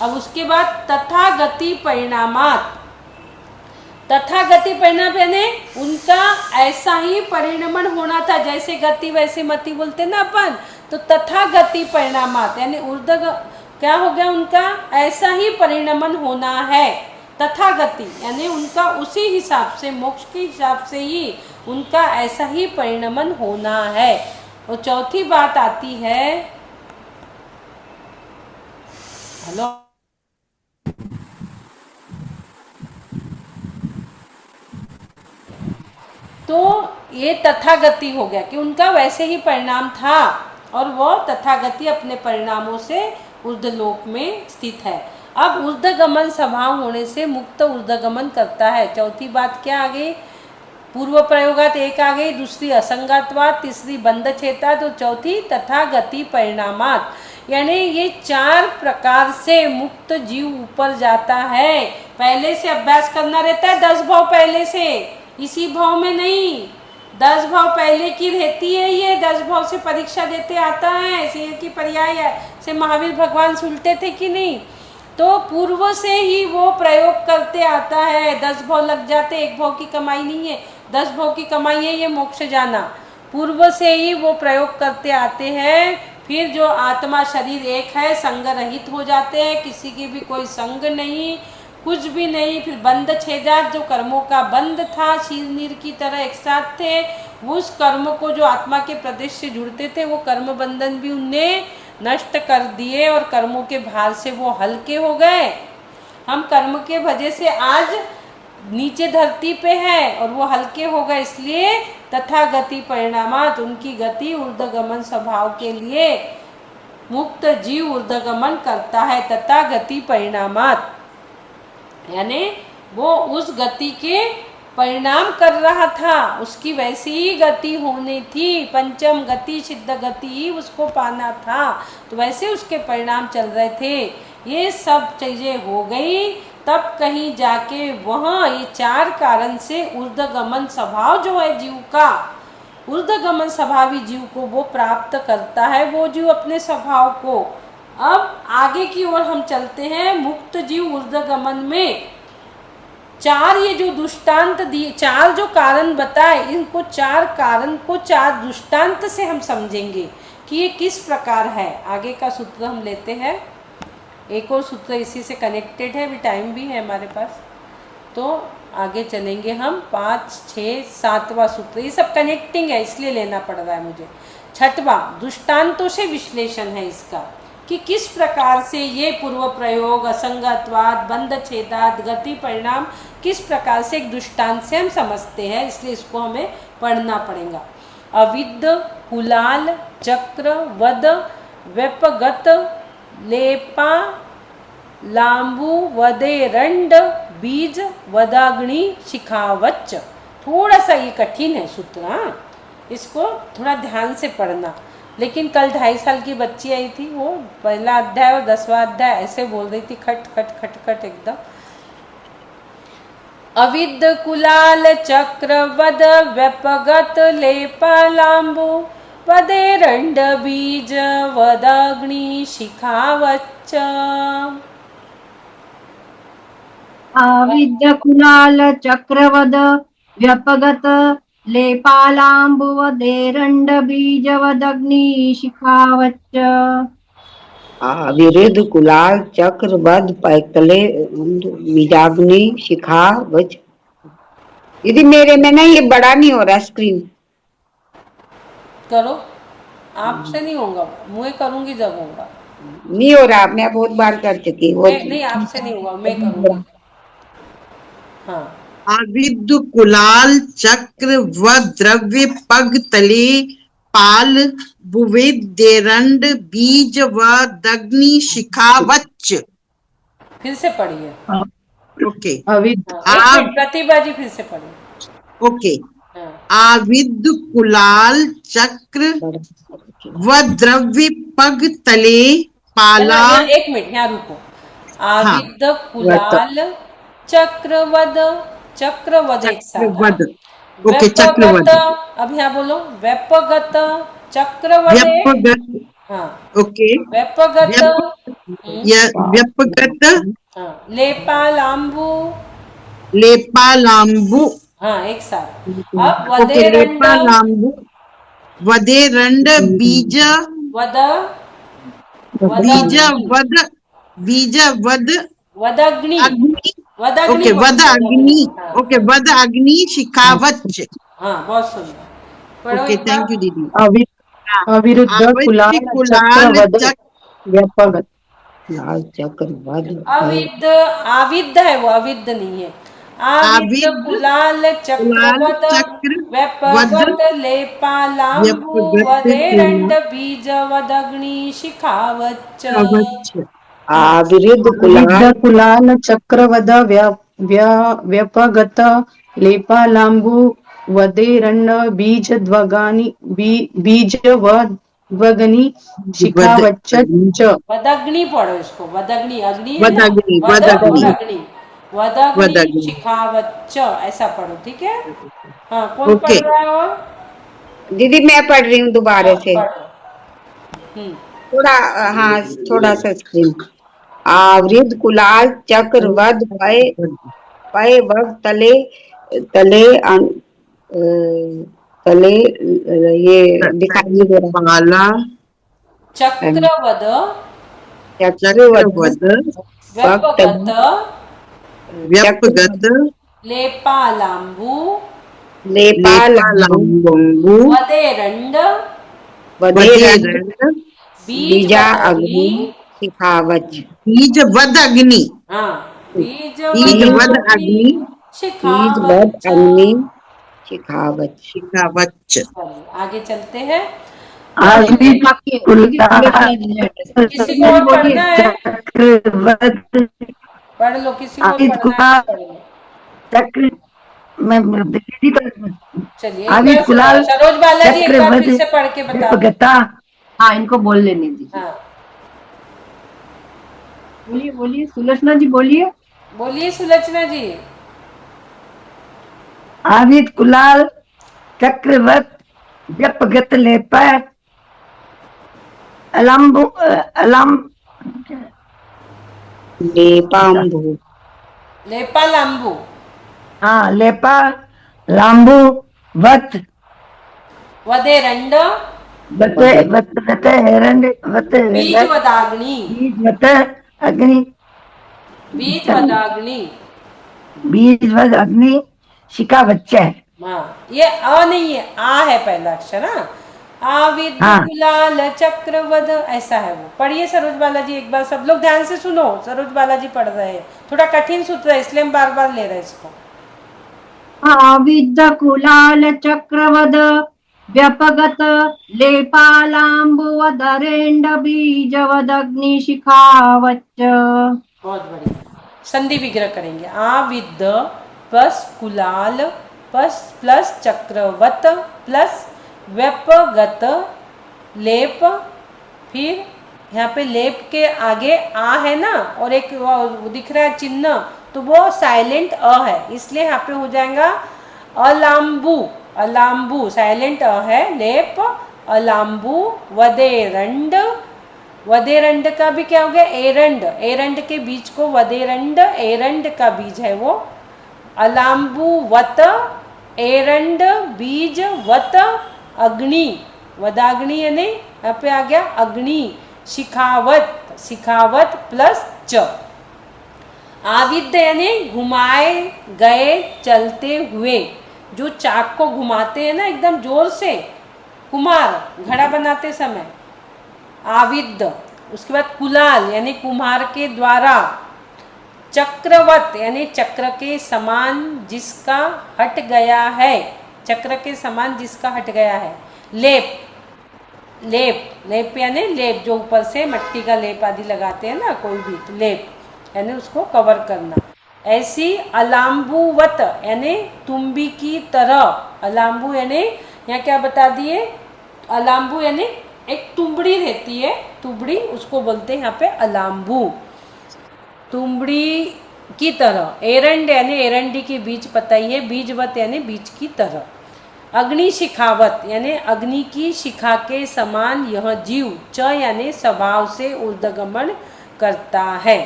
अब उसके बाद तथागति परिणामात, तथागति परिणाम यानी उनका ऐसा ही परिणमन होना था, जैसे गति वैसे मति बोलते ना अपन, तो तथागति परिणामात यानी ऊर्ध्व क्या हो गया, उनका ऐसा ही परिणमन होना है। तथागति यानी उनका उसी हिसाब से, मोक्ष के हिसाब से ही उनका ऐसा ही परिणमन होना है। और चौथी बात आती है, हेलो, तो ये तथागति हो गया कि उनका वैसे ही परिणाम था और वो तथागति अपने परिणामों से ऊर्ध्वलोक में स्थित है। अब ऊर्ध्वगमन स्वभाव होने से मुक्त ऊर्ध्वगमन करता है। चौथी बात क्या आ गई, पूर्व प्रयोगात एक आ गई, दूसरी असंगातवाद, तीसरी बंध छेता, तो चौथी तथागति परिणामात, यानी ये 4 प्रकार से मुक्त जीव ऊपर जाता है। पहले से अभ्यास करना रहता है, 10 भाव पहले से, इसी भाव में नहीं, 10 भाव पहले की रहती है। ये 10 भाव से परीक्षा देते आता है, ऐसे की पर्याय से महावीर भगवान सुनते थे कि नहीं, तो पूर्व से ही वो प्रयोग करते आता है। 10 भाव लग जाते, 1 भाव की कमाई नहीं है, 10 भाव की कमाई है ये मोक्ष जाना। पूर्व से ही वो प्रयोग करते आते हैं, फिर जो आत्मा शरीर एक है, संग रहित हो जाते हैं, किसी की भी कोई संग नहीं, कुछ भी नहीं। फिर बंध छेदात, जो कर्मों का बंध था, शील नीर की तरह एक साथ थे, उस कर्म को जो आत्मा के प्रदेश से जुड़ते थे, वो कर्म बंधन भी उनने नष्ट कर दिए और कर्मों के भार से वो हल्के हो गए। हम कर्म के वजह से आज नीचे धरती पे है और वो हल्के हो गए, इसलिए तथा गति परिणामात, उनकी गति ऊर्ध्वगमन स्वभाव के लिए मुक्त जीव ऊर्ध्वगमन करता है। तथा गति परिणामात यानी वो उस गति के परिणाम कर रहा था, उसकी वैसी ही गति होनी थी, पंचम गति सिद्ध गति ही उसको पाना था, तो वैसे उसके परिणाम चल रहे थे। ये सब चीजें हो गई, तब कहीं जाके वहाँ ये चार कारण से ऊर्ध्वगमन स्वभाव जो है जीव का, ऊर्ध्वगमन स्वभावी जीव को वो प्राप्त करता है, वो जीव अपने स्वभाव को। अब आगे की ओर हम चलते हैं। मुक्त जीव ऊर्ध्वगमन में चार ये जो दृष्टांत दिए, चार जो कारण बताए, इनको चार कारण को चार दृष्टांत से हम समझेंगे कि ये किस प्रकार है। आगे का सूत्र हम लेते हैं, एक और सूत्र इसी से कनेक्टेड है, अभी टाइम भी है हमारे पास, तो आगे चलेंगे हम। 5, 6, 7वां सूत्र, ये सब कनेक्टिंग है इसलिए लेना पड़ रहा है मुझे। 6वां दृष्टांतों से विश्लेषण है इसका, कि किस प्रकार से ये पूर्व प्रयोग, असंगतवाद, बंध छेदात, गति परिणाम, किस प्रकार से एक दृष्टांत से हम समझते हैं, इसलिए इसको हमें पढ़ना पड़ेगा। अविद्ध, कुलाल, चक्र, वद, व्यपगत, लेपा, लांबू, वदेरंड, बीज, वदाग्नि, शिखावच्च। थोड़ा सा ये कठिन है सूत्र, हाँ, इसको थोड़ा ध्यान से पढ़ना। लेकिन कल 2.5 साल की बच्ची आई थी, वो पहला अध्याय और 10वां अध्याय ऐसे बोल रही थी, खट खट खट खट एकदम। अविद्ध, कुलाल, चक्र, वद, व्यपगत, लेपालांबु, वदेरंड, बीज, वदाग्नि, शिखावच्च। आविद्य कुलाल चक्रवद व्यपगत लेपालांबुवदेरंड बीजवदग्नि शिखावच्च। विरुद्ध कुलाल चक्र वध पैतले बीजाग्नि शिखा वच। यदि मेरे में ना ये बड़ा नहीं हो रहा स्क्रीन, करो, आपसे नहीं होगा, मैं करूंगी जब होगा। नहीं हो रहा, मैं बहुत बार कर चुकी वो। नहीं, आपसे नहीं होगा, मैं करूंगी। हाँ, आविद्ध, कुलाल, चक्र व द्रव्य पग तले पाल बुवेदेरंड बीज व दग्नि शिखावच्च। फिर से पढ़िए। ओके, अविद्ध, एक मिनट, प्रतिभा जी फिर से पढ़िए। ओके। हाँ, आविद्ध, कुलाल, चक्र व द्रव्य पग तले पाला। एक मिनट यहाँ रुको। आविद्ध, कुलाल, चक्रवद, चक्रवद एक साथ। चक्रवद, ओके, चक्रवद। अब यहाँ बोलो, व्यपगत, चक्रवद, व्यपगत, हाँ, ओके, व्यपगत, व्यपगत, हाँ, लेपालांबु, लेपालांबु, हाँ, एक साथ। अब ओके, वदेरंड, लेपालांबु, वदेरंड, बीज, वद, बीज वद, बीज वद, वदग्नि, अग्नि, वदग्नि, ओके, वद अग्नि, हाँ, ओके, वद अग्नि शिखावच्च। हाँ, बहुत सुंदर। पढ़ो ओके, एक बार। थैंक यू दीदी। अविरुद्ध, कुलाल, चक्रवद, व्यपगत। लाल चक्र वध अविद्ध, आविद्ध है वो, अविद्ध नहीं है। आविद्ध, आविद्ध, कुलाल, चक्रवद, चक्र, व्यपगत, लेपालांबु, व्यपगत, वदेरंड, बीज, वदग्नि, शिखावच्च। विरुद्ध कुलाल अविद्ध, कुलाल, चक्रवद, व्यपगत, लेपालांबु, वदेरंड, बीज द्वगानि, बीज वदग्नि, शिखावच्च। वदग्नि पढ़ो इसको, वदग्नि, अग्नि है ना, वदग्नि, वद वदग्नि, और अग्नि, वदग्नि, वदग्नि। शिखावच्च, ऐसा पढ़ो, ठीक है। हाँ, कौन ओके। पढ़ रहा है और? दीदी मैं पढ़ रही हूँ दोबारा से, पढ़ो। थोड़ा, हाँ, थोड़ा सा स्क्रीन। आवृत कुलाल चक्र वध पय पय वग तले तले तले ये दिखाई नहीं दे रहा। पाला, चक्रवद चक्रवद व्यपगत व्यपगत लेपालाम्बु लेपालाम्बु वदेरंड वदेरंड बीजा बीजवदग्नि अग्नि शिखावच बीजवद अग्नि हाँ बीजवद बीजवदग्नि अग्नि बीज वद शिखावच्च। अग्नि शिखावच शिखावच्च। चलिए आगे चलते हैं। आविद बाकी है दीदी, कुलाल सुलोचना जी है। किसी को सुलोचना जी और बोलिए। पढ़ना है? चक्रवद पढ़ लो, किसी को और आविद पढ़ना है तो कुलाल पढ़ लो। चक्र मैं दीदी चलिए एक आविद बार कुलाल सरोज बालाजी एक बार चक्रवद फिर से पढ़ के बता दो। व्यपगता हाँ, इनको बोल लेने दीजिए। हाँ बोलिए बोलिए, सुलोचना जी बोलिए। बोलिए सुलक्षणा जी। आविद कुलाल चक्रवत व्यपगत लेप अलम्बु लेपाम्बु लेपालाम्बु हाँ लेपा लाम्बू वत वदेरंड वते वत वते हेरंड वत बीजवदाग्नि बीज वत अग्नि बीजवदाग्नि। बीज वद अग्नि शिखा बच्चे। हाँ ये अ नहीं है, आ है पहला अक्षर। हाँ आविद हाँ। कुलाल चक्रवद ऐसा है वो। पढ़िए सरोज बालाजी एक बार, सब लोग ध्यान से सुनो। सरोज बालाजी पढ़ रहे हैं, थोड़ा कठिन सूत्र है इसलिए हम बार बार ले रहे हैं इसको। आविद कुलाल चक्रवद व्यपगत लेपालाम्बुवदरेण्ड बीजवदग्नि शिखावच्च। बहुत बढ़िया। संधि विग्रह करेंगे। आविद प्लस कुलाल प्लस चक्रवत प्लस व्यपगत लेप, फिर यहाँ पे लेप के आगे आ है ना, और एक वो दिख रहा है चिन्ह, तो वो साइलेंट अ है, इसलिए यहाँ पे हो जाएगा अलाम्बू। अलाम्बू साइलेंट अ है, लेप अलाम्बू वदेरंड। वदेरंड का भी क्या हो गया? एरंड। एरंड के बीज को वदेरंड, एरंड का बीज है वो। अलाम्बू वत एरंड बीज वत अग्नि, वदाग्नि यानी यहाँ पे आ गया अग्नि। शिखावत, शिखावत प्लस च। आविद यानी घुमाए गए चलते हुए, जो चाक को घुमाते हैं ना एकदम जोर से, कुम्हार घड़ा बनाते समय, आविद। उसके बाद कुलाल यानी कुम्हार के द्वारा। चक्रवत यानी चक्र के समान जिसका हट गया है, चक्र के समान जिसका हट गया है। लेप, लेप लेप यानी लेप, जो ऊपर से मिट्टी का लेप आदि लगाते हैं ना कोई भी, तो लेप यानी उसको कवर करना। ऐसी अलाम्बुवत यानी तुम्बी की तरह। अलाम्बू यानी यहाँ क्या बता दिए? अलाम्बू यानी एक तुमड़ी रहती है, तुबड़ी, उसको बोलते हैं यहाँ पे अलाम्बू, तुमड़ी की तरह। एरंड यानी एरंडी के बीज, पता ही है। बीजवत यानी बीज की तरह। अग्नि शिखावत यानी अग्नि की शिखा के समान यह जीव। च यानी स्वभाव से ऊर्ध्वगमन करता है।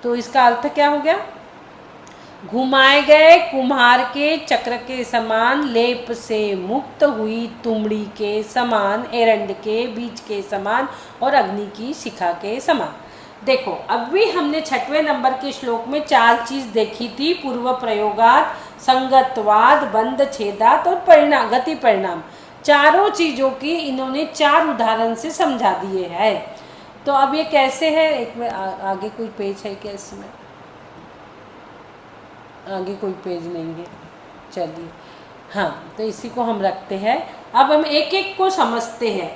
तो इसका अर्थ क्या हो गया? घुमाए गए कुम्हार के चक्र के समान, लेप से मुक्त हुई तुमड़ी के समान, एरंड के बीज के समान और अग्नि की शिखा के समान। देखो अभी हमने 6वें नंबर के श्लोक में 4 चीज देखी थी, पूर्व प्रयोगात, संगतवाद, बंध छेदात और परिणाम, गति परिणाम। चारों चीजों की इन्होंने 4 उदाहरण से समझा दिए हैं। तो अब ये कैसे है? एक में आगे कोई पेज है क्या इसमें? आगे कोई पेज नहीं है। चलिए हाँ, तो इसी को हम रखते हैं। अब हम एक एक को समझते हैं।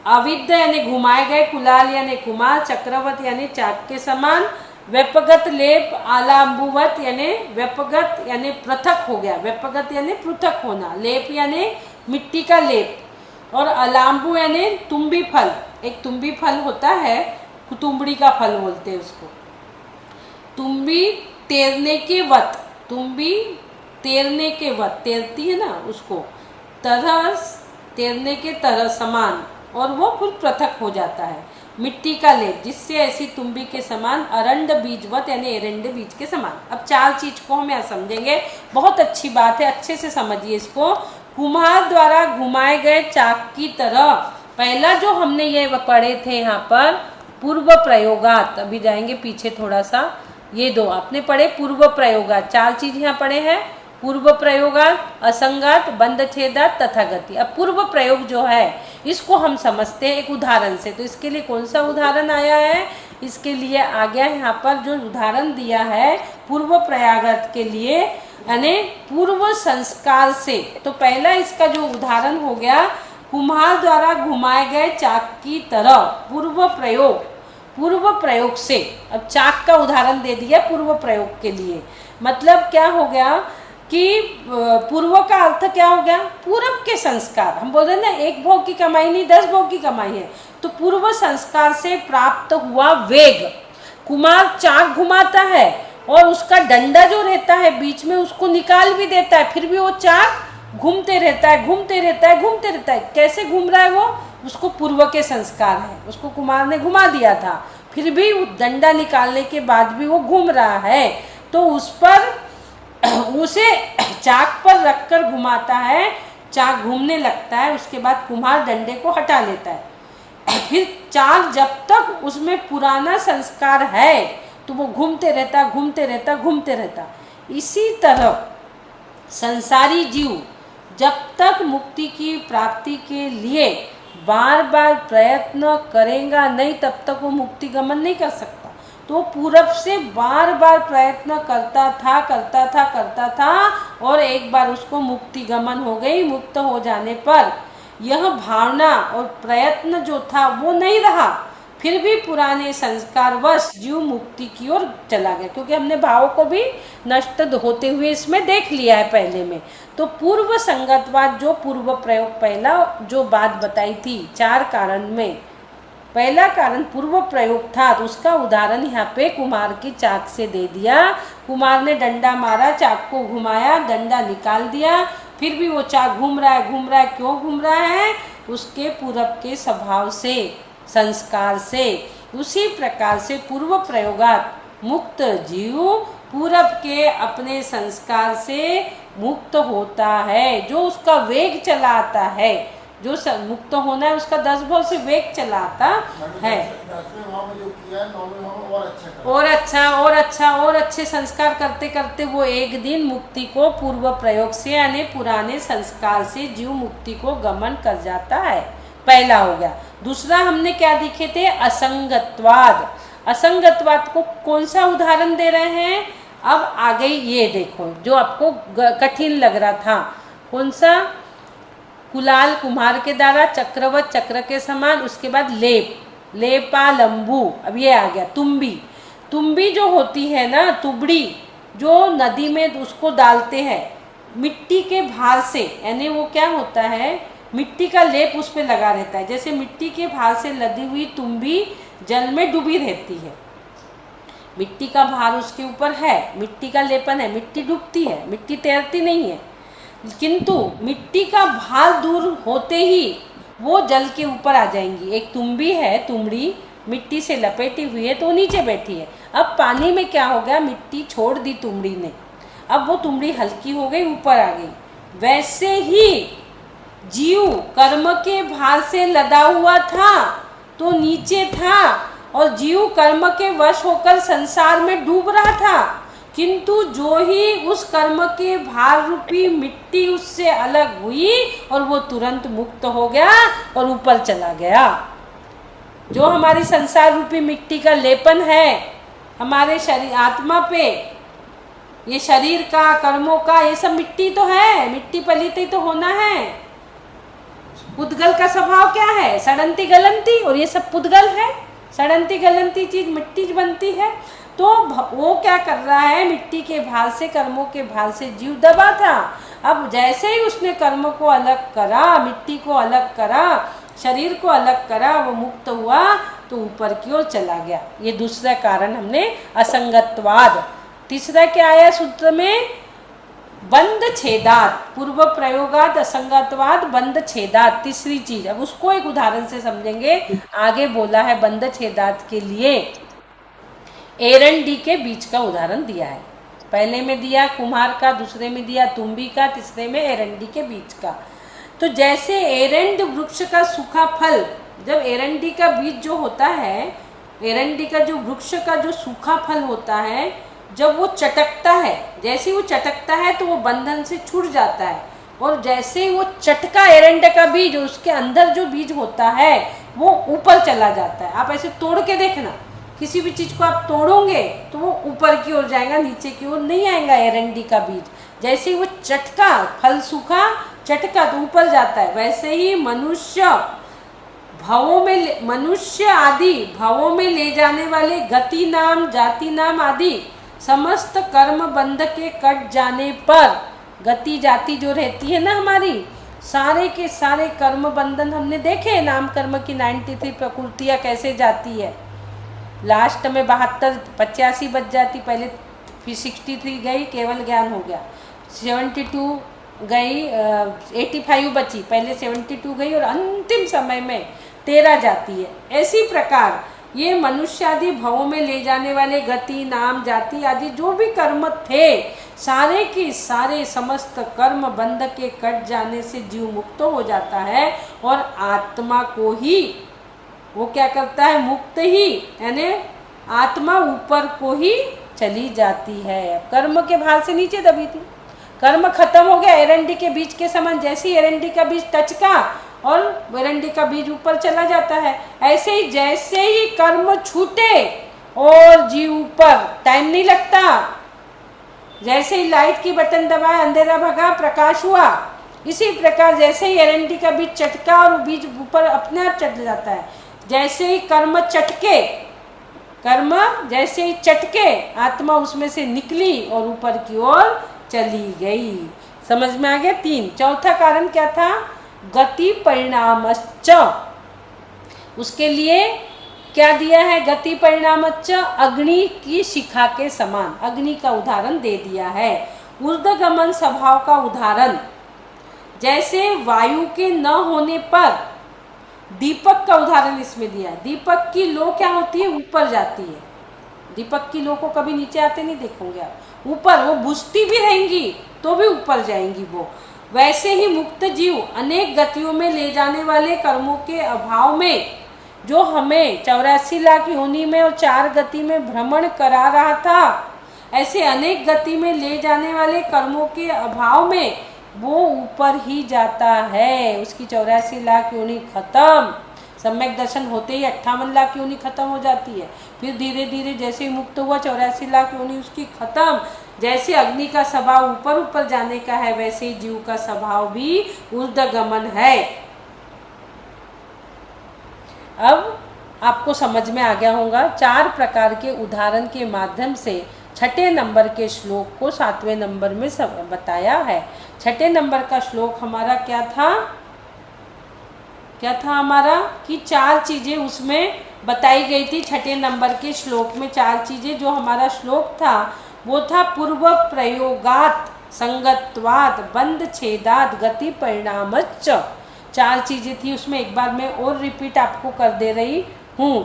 अविद्ध यानी घुमाए गए, कुलाल यानी कुमार, चक्रवत यानी चाक के समान, व्यपगत लेप, आलाम्बुवत यानी व्यपगत यानी पृथक हो गया, व्यपगत यानी पृथक होना, लेप यानी मिट्टी का लेप, और अलाम्बु यानी तुम्बी फल। एक तुम्बी फल होता है, तुमड़ी का फल बोलते हैं उसको। तुम्बी तैरने के वत, तुम्बी तैरने के वत, तैरती है ना उसको, तरह तैरने के तरह समान, और वो फिर पृथक हो जाता है। मिट्टी का लेप, जिससे ऐसी तुम्बी के समान, अरंड बीजवत यानी एरंड बीज के समान। अब 4 चीज को हम यहाँ समझेंगे, बहुत अच्छी बात है, अच्छे से समझिए इसको। कुम्हार द्वारा घुमाए गए चाक की तरह पहला जो हमने ये पढ़े थे यहाँ पर पूर्व प्रयोगात, अभी जाएंगे पीछे थोड़ा सा, ये दो आपने पढ़े पूर्व प्रयोगात, 4 चीज यहाँ पढ़े हैं, पूर्व प्रयोगात, असंगात, बंध छेदात तथा गति। अब पूर्व प्रयोग जो है इसको हम समझते हैं एक उदाहरण से। तो इसके लिए कौन सा उदाहरण आया है, इसके लिए आ गया यहाँ पर जो उदाहरण दिया है पूर्व प्रयागत के लिए, यानी पूर्व संस्कार से। तो पहला इसका जो उदाहरण हो गया, कुम्हार द्वारा घुमाए गए चाक की तरह पूर्व प्रयोग से। अब चाक का उदाहरण दे दिया पूर्व प्रयोग के लिए, मतलब क्या हो गया कि पूर्व का अर्थ क्या हो गया, पूर्व के संस्कार। हम बोल रहे हैं ना, 1 भोग की कमाई नहीं 10 भोग की कमाई है। तो पूर्व संस्कार से प्राप्त हुआ वेग, कुमार चाक घुमाता है और उसका डंडा जो रहता है बीच में उसको निकाल भी देता है, फिर भी वो चाक घूमते रहता है। कैसे घूम रहा है वो, उसको पूर्व के संस्कार है, उसको कुमार ने घुमा दिया था, फिर भी डंडा निकालने के बाद भी वो घूम रहा है। तो उस पर उसे चाक पर रखकर घुमाता है, चाक घूमने लगता है, उसके बाद कुम्हार डंडे को हटा लेता है। फिर चाक जब तक उसमें पुराना संस्कार है तो वो घूमते रहता। इसी तरह संसारी जीव जब तक मुक्ति की प्राप्ति के लिए बार बार प्रयत्न करेगा नहीं, तब तक वो मुक्ति गमन नहीं कर सकता। तो पूरब से बार बार प्रयत्न करता था और एक बार उसको मुक्ति गमन हो गई। मुक्त हो जाने पर यह भावना और प्रयत्न जो था वो नहीं रहा, फिर भी पुराने संस्कारवश जीव मुक्ति की ओर चला गया, क्योंकि हमने भाव को भी नष्ट होते हुए इसमें देख लिया है पहले में। तो पूर्व संगतवाद जो पूर्व प्रयोग पहला जो बात बताई थी 4 कारण में, पहला कारण पूर्व प्रयोग था, तो उसका उदाहरण यहाँ पे कुम्हार की चाक से दे दिया। कुम्हार ने डंडा मारा, चाक को घुमाया, डंडा निकाल दिया, फिर भी वो चाक घूम रहा है। क्यों घूम रहा है, उसके पूरब के स्वभाव से, संस्कार से। उसी प्रकार से पूर्व प्रयोगात मुक्त जीव पूरब के अपने संस्कार से मुक्त होता है। जो उसका वेग चला आता है, जो मुक्त होना है उसका 10 भाव से वेग चलाता है, और अच्छे संस्कार करते करते वो एक दिन मुक्ति को पूर्व प्रयोग से यानी पुराने संस्कार से जीव मुक्ति को गमन कर जाता है। पहला हो गया। दूसरा हमने क्या दिखे थे, असंगतवाद। असंगतवाद को कौन सा उदाहरण दे रहे हैं, अब आगे ये देखो जो आपको कठिन लग रहा था, कौन सा, कुलाल कुम्हार के द्वारा चक्रवत चक्र के समान, उसके बाद लेपा लंबू। अब ये आ गया तुम्बी जो होती है ना, तुबड़ी जो नदी में उसको डालते हैं मिट्टी के भार से, यानी वो क्या होता है, मिट्टी का लेप उस पर लगा रहता है। जैसे मिट्टी के भार से लदी हुई तुम्बी जल में डूबी रहती है, मिट्टी का भार उसके ऊपर है, मिट्टी का लेपन है, मिट्टी डूबती है, मिट्टी तैरती नहीं है, किंतु मिट्टी का भार दूर होते ही वो जल के ऊपर आ जाएंगी। एक तुम्बी है, तुमड़ी मिट्टी से लपेटी हुई है तो नीचे बैठी है। अब पानी में क्या हो गया, मिट्टी छोड़ दी तुमड़ी ने, अब वो तुमड़ी हल्की हो गई, ऊपर आ गई। वैसे ही जीव कर्म के भार से लदा हुआ था तो नीचे था, और जीव कर्म के वश होकर संसार में डूब रहा था, किंतु जो ही उस कर्म के भार रूपी मिट्टी उससे अलग हुई और वो तुरंत मुक्त हो गया और ऊपर चला गया। जो हमारी संसार रूपी मिट्टी का लेपन है हमारे शरीर आत्मा पे, ये शरीर का, कर्मों का, ये सब मिट्टी तो है, मिट्टी पलीती तो होना है। पुद्गल का स्वभाव क्या है, सड़नती गलंती, और ये सब पुद्गल है, सड़नती गलंती चीज मिट्टी बनती है। तो वो क्या कर रहा है, मिट्टी के भार से, कर्मों के भार से जीव दबा था। अब जैसे ही उसने कर्म को अलग करा, मिट्टी को अलग करा, शरीर को अलग करा, वो मुक्त हुआ तो ऊपर की ओर चला गया। ये दूसरा कारण हमने असंगतवाद। तीसरा क्या आया सूत्र में, बंध छेदात, पूर्व प्रयोगात असंगतवाद बंध छेदात, तीसरी चीज। अब उसको एक उदाहरण से समझेंगे। आगे बोला है बंध छेदात के लिए एरंडी के बीच का उदाहरण दिया है। पहले में दिया कुम्हार का, दूसरे में दिया तुम्बी का, तीसरे में एरंडी के बीच का। तो जैसे एरंड वृक्ष का सूखा फल, जब एरंडी का बीज जो होता है, एरंडी का जो वृक्ष का जो सूखा फल होता है, जब वो चटकता है, जैसे वो चटकता है तो वो बंधन से छूट जाता है, और जैसे वो चटका एरंड का बीज, उसके अंदर जो बीज होता है वो ऊपर चला जाता है। आप ऐसे तोड़ के देखना, किसी भी चीज को आप तोड़ोगे तो वो ऊपर की ओर जाएगा, नीचे की ओर नहीं आएगा एरंडी का बीज। जैसे वो चटका, फल सूखा चटका तो ऊपर जाता है, वैसे ही मनुष्य आदि भवों में ले जाने वाले गति नाम, जाति नाम आदि समस्त कर्म बंध के कट जाने पर, गति जाति जो रहती है ना हमारी, सारे के सारे कर्म बंधन हमने देखे, नाम कर्म की 93 प्रकृतियां कैसे जाती है, लास्ट में 72 85 बच जाती, पहले फिर 63 गई, केवल ज्ञान हो गया, 72 गई, 85 बची, पहले 72 गई और अंतिम समय में 13 जाती है। ऐसी प्रकार ये मनुष्य आदि भवों में ले जाने वाले गति नाम जाति आदि जो भी कर्म थे, सारे के सारे समस्त कर्म बंध के कट जाने से जीव मुक्त हो जाता है, और आत्मा को ही वो क्या करता है, मुक्त ही, यानी आत्मा ऊपर को ही चली जाती है। कर्म के भार से नीचे दबी थी, कर्म खत्म हो गया, एरंडी के बीज के समान, जैसे एरंडी का बीज टचका और एरंडी का बीज ऊपर चला जाता है, ऐसे ही जैसे ही कर्म छूटे और जीव ऊपर, टाइम नहीं लगता, जैसे ही लाइट की बटन दबाए अंधेरा भगा प्रकाश हुआ, इसी प्रकार जैसे ही एरंडी का बीज चटका और बीज ऊपर अपने आप चढ़ जाता है। जैसे ही कर्म चटके, कर्म जैसे ही चटके, आत्मा उसमें से निकली और ऊपर की ओर चली गई। समझ में आ गया? 3। चौथा कारण क्या था? गति परिणामश्च। उसके लिए क्या दिया है? गति परिणामश्च, अग्नि की शिखा के समान, अग्नि का उदाहरण दे दिया है। ऊर्ध्वगमन स्वभाव का उदाहरण, जैसे वायु के न होने पर दीपक का उदाहरण इसमें दिया है। दीपक की लो क्या होती है? ऊपर जाती है। दीपक की लो को कभी नीचे आते नहीं देखोगे आप, ऊपर, वो बुझती भी रहेंगी तो भी ऊपर जाएंगी वो। वैसे ही मुक्त जीव अनेक गतियों में ले जाने वाले कर्मों के अभाव में, जो हमें 84 लाख योनि में और 4 गति में भ्रमण करा रहा था, ऐसे अनेक गति में ले जाने वाले कर्मों के अभाव में वो ऊपर ही जाता है। उसकी 84 लाख योनि खत्म, सम्यक दर्शन होते ही 58 लाख योनि खत्म हो जाती है। फिर धीरे धीरे जैसे ही मुक्त हुआ 84 लाख योनि उसकी खत्म। जैसे अग्नि का स्वभाव ऊपर ऊपर जाने का है, वैसे ही जीव का स्वभाव भी ऊर्ध्वगमन है। अब आपको समझ में आ गया होगा। 4 प्रकार के उदाहरण के माध्यम से 6ठे नंबर के श्लोक को 7वें नंबर में बताया है। 6ठे नंबर का श्लोक हमारा क्या था? क्या था हमारा कि 4 चीजें उसमें बताई गई थी। 6ठे नंबर के श्लोक में 4 चीजें, जो हमारा श्लोक था वो था पूर्व प्रयोगात संगत्वाद बंध छेदात गति परिणामश्च। 4 चीजें थी उसमें। एक बार मैं और रिपीट आपको कर दे रही हूँ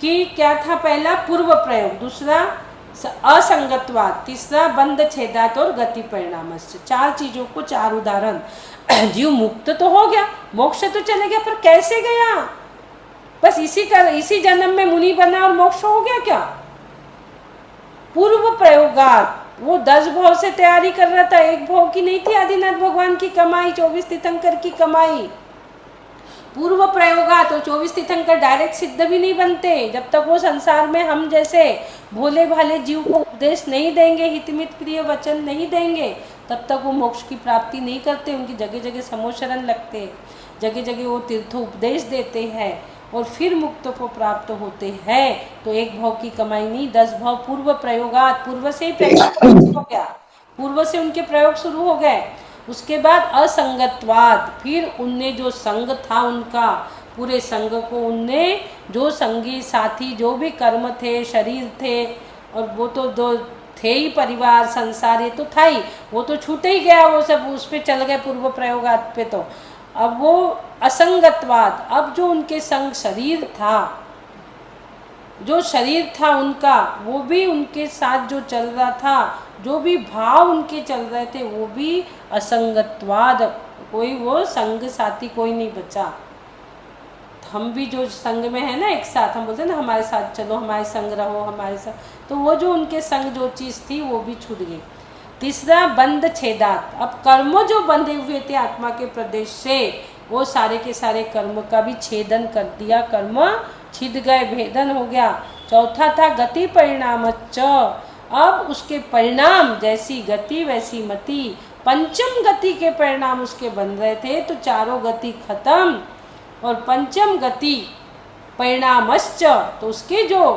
कि क्या था? पहला पूर्व प्रयोग, दूसरा असंगतवाद, तीसरा बंध छेदात और गति परिणामश्च। 4 चीजों को 4 उदाहरण। जीव मुक्त तो हो गया, मोक्ष तो चले गया, पर कैसे गया? बस इसी जन्म में मुनि बना और मोक्ष हो गया क्या? पूर्व प्रयोगात, वो 10 भाव से तैयारी कर रहा था, 1 भाव की नहीं थी। आदिनाथ भगवान की कमाई, 24 तीर्थंकर की कमाई। पूर्व प्रयोगात, तो 24 तीर्थंकर डायरेक्ट सिद्ध भी नहीं बनते जब तक वो संसार में हम जैसे भोले भाले जीव को उपदेश नहीं देंगे, हितमित प्रिय वचन नहीं देंगे, तब तक वो मोक्ष की प्राप्ति नहीं करते। उनकी जगह जगह समोशरण लगते, जगह जगह वो तीर्थ उपदेश देते हैं और फिर मुक्त को प्राप्त होते हैं। तो 1 भाव की कमाई नहीं, 10 भाव पूर्व प्रयोगात, पूर्व से ही प्रयोग हो गया, पूर्व से उनके प्रयोग शुरू हो गए। उसके बाद असंगतवाद, फिर उनने जो संग था उनका, पूरे संग को उनने, जो संगी साथी जो भी कर्म थे, शरीर थे, और वो तो दो थे ही, परिवार संसार ये तो था ही, वो तो छूट ही गया, वो सब उस पे चल गए पूर्व प्रयोगात पे। तो अब वो असंगतवाद, अब जो उनके संग शरीर था, जो शरीर था उनका, वो भी उनके साथ जो चल रहा था जो भी भाव उनके चल रहे थे वो भी असंगत्वाद, कोई वो संग साथी कोई नहीं बचा। हम भी जो संग में है ना एक साथ, हम बोलते हैं ना हमारे साथ चलो, हमारे संग रहो, हमारे साथ, तो वो जो उनके संग जो चीज़ थी वो भी छूट गई। तीसरा बंध छेदात, अब कर्म जो बंधे हुए थे आत्मा के प्रदेश से वो सारे के सारे कर्म का भी छेदन कर दिया, कर्म छिद गए, भेदन हो गया। चौथा था गति परिणामच्च, अब उसके परिणाम जैसी गति वैसी मति, पंचम गति के परिणाम उसके बन रहे थे, तो चारों गति खत्म और पंचम गति परिणामश्च, तो उसके जो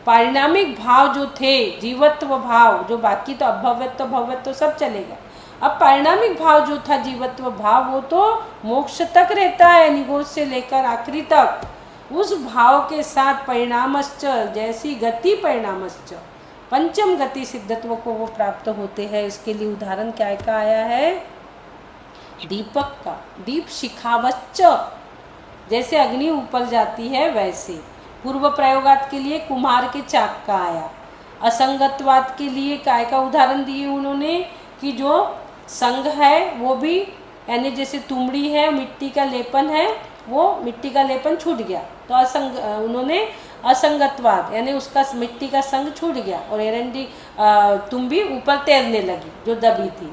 पारिणामिक भाव जो थे, जीवत्व भाव जो, बाकी तो अभव्यत्व भव्यत्व सब चलेगा, अब पारिणामिक भाव जो था जीवत्व भाव वो तो मोक्ष तक रहता है, निगोज से लेकर आखिरी तक, उस भाव के साथ परिणामश्च जैसी गति परिणामश्च, पंचम गति सिद्धत्व को वो प्राप्त होते हैं। इसके लिए उदाहरण क्या का आया है, दीपक का, दीप शिखावच्च, जैसे अग्नि ऊपर जाती है वैसे। पूर्व प्रयोगात के लिए कुम्हार के चाक का आया। असंगतवाद के लिए काय का उदाहरण दिए उन्होंने कि जो संग है वो भी, यानी जैसे तुमड़ी है, मिट्टी का लेपन है, वो मिट्टी का लेपन छूट गया, तो उन्होंने असंगतवाद यानी उसका मिट्टी का संग छूट गया और एरंडी तुम भी ऊपर तैरने लगी जो दबी थी।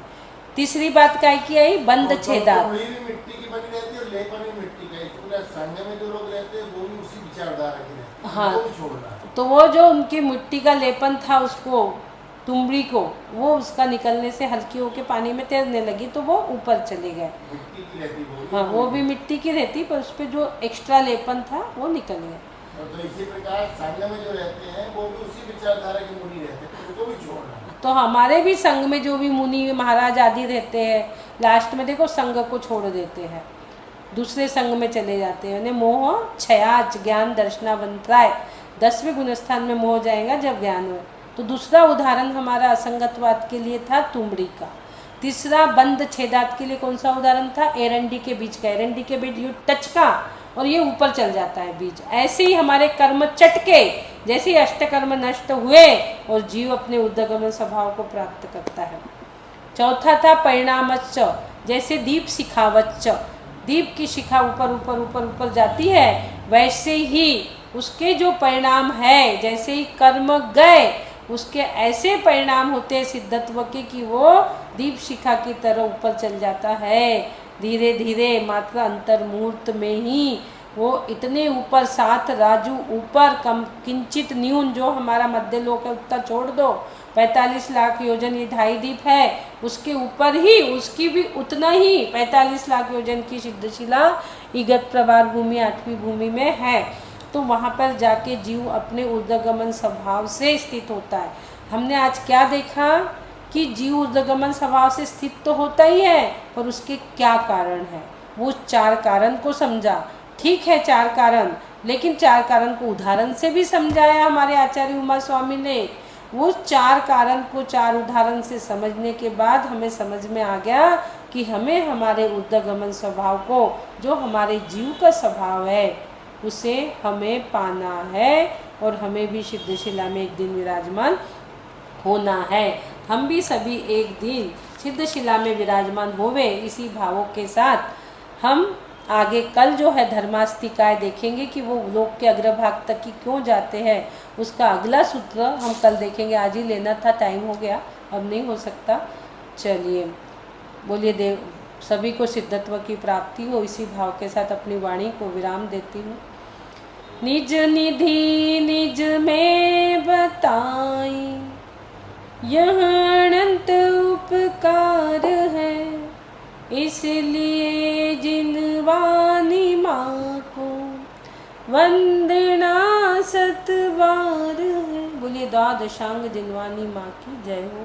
तीसरी बात क्या की आई, बंद छेदा, मिट्टी की बनी रहती है और लेपन भी मिट्टी का, इसलिए संग में जो लोग रहते हैं वो भी उसी विचारधारा के रहते हैं, हाँ, वो भी छोड़ना है। तो वो जो उनकी मिट्टी का लेपन था उसको, तुमड़ी को, वो उसका निकलने से हल्की होके पानी में तैरने लगी तो वो ऊपर चले गए। मिट्टी की रहती वो, हाँ, वो भी मिट्टी की रहती पर उस पर जो एक्स्ट्रा लेपन था वो निकल गया। तो इसी प्रकार संग में जो रहते हैं वो भी उसी विचारधारा के मुनि रहते हैं, तो उनको भी छोड़ना है। तो हमारे भी संग में जो भी मुनि महाराज आदि रहते हैं, लास्ट में देखो संग को छोड़ देते हैं, दूसरे संग में चले जाते हैं, यानी मोह क्षयाच ज्ञान दर्शनावंतराय, 10वें गुणस्थान में मोह जाएगा जब ज्ञान हो। तो दूसरा उदाहरण हमारा असंगतवाद के लिए था तुमड़ी का। तीसरा बंद छेदात के लिए कौन सा उदाहरण था, एरंडी के बीज का, एरंडी के बीज यू टच का और ये ऊपर चल जाता है बीज। ऐसे ही हमारे कर्म चटके, जैसे अष्टकर्म नष्ट हुए और जीव अपने उद्गमन स्वभाव को प्राप्त करता है। चौथा था परिणामच्च, जैसे दीप शिखावच्च, दीप की शिखा ऊपर ऊपर ऊपर ऊपर जाती है, वैसे ही उसके जो परिणाम है, जैसे ही कर्म गए उसके ऐसे परिणाम होते हैं सिद्धत्व के कि वो दीप शिखा की तरह ऊपर चल जाता है। धीरे धीरे मात्र अंतर्मुहूर्त में ही वो इतने ऊपर, 7 राजू ऊपर, कम किंचित न्यून जो हमारा मध्य लोक है उतना छोड़ दो, 45 लाख योजन ये 2.5 दीप है, उसके ऊपर ही उसकी भी उतना ही 45 लाख योजन की सिद्धशिला इगत प्रवार भूमि 8वीं भूमि में है। तो वहाँ पर जाके जीव अपने ऊर्ध्वगमन स्वभाव से स्थित होता है। हमने आज क्या देखा कि जीव ऊर्ध्वगमन स्वभाव से स्थित तो होता ही है, पर उसके क्या कारण है, वो 4 कारण को समझा। ठीक है 4 कारण, लेकिन 4 कारण को उदाहरण से भी समझाया हमारे आचार्य उमा स्वामी ने। वो 4 कारण को 4 उदाहरण से समझने के बाद हमें समझ में आ गया कि हमें हमारे ऊर्ध्वगमन स्वभाव को, जो हमारे जीव का स्वभाव है, उसे हमें पाना है और हमें भी सिद्धशिला में एक दिन विराजमान होना है। हम भी सभी एक दिन सिद्धशिला में विराजमान होवे, इसी भावों के साथ हम आगे कल जो है धर्मास्तिकाय देखेंगे कि वो लोक के अग्रभाग तक की क्यों जाते हैं। उसका अगला सूत्र हम कल देखेंगे, आज ही लेना था, टाइम हो गया, अब नहीं हो सकता। चलिए, बोलिए देव सभी को सिद्धत्व की प्राप्ति हो, इसी भाव के साथ अपनी वाणी को विराम देती हूँ। निज निधि निज में बताई, यह अनंत उपकार है, इसलिए जिनवानी माँ को वंदना सतवार है। बोलिए द्वादशांग जिनवानी माँ की जय हो।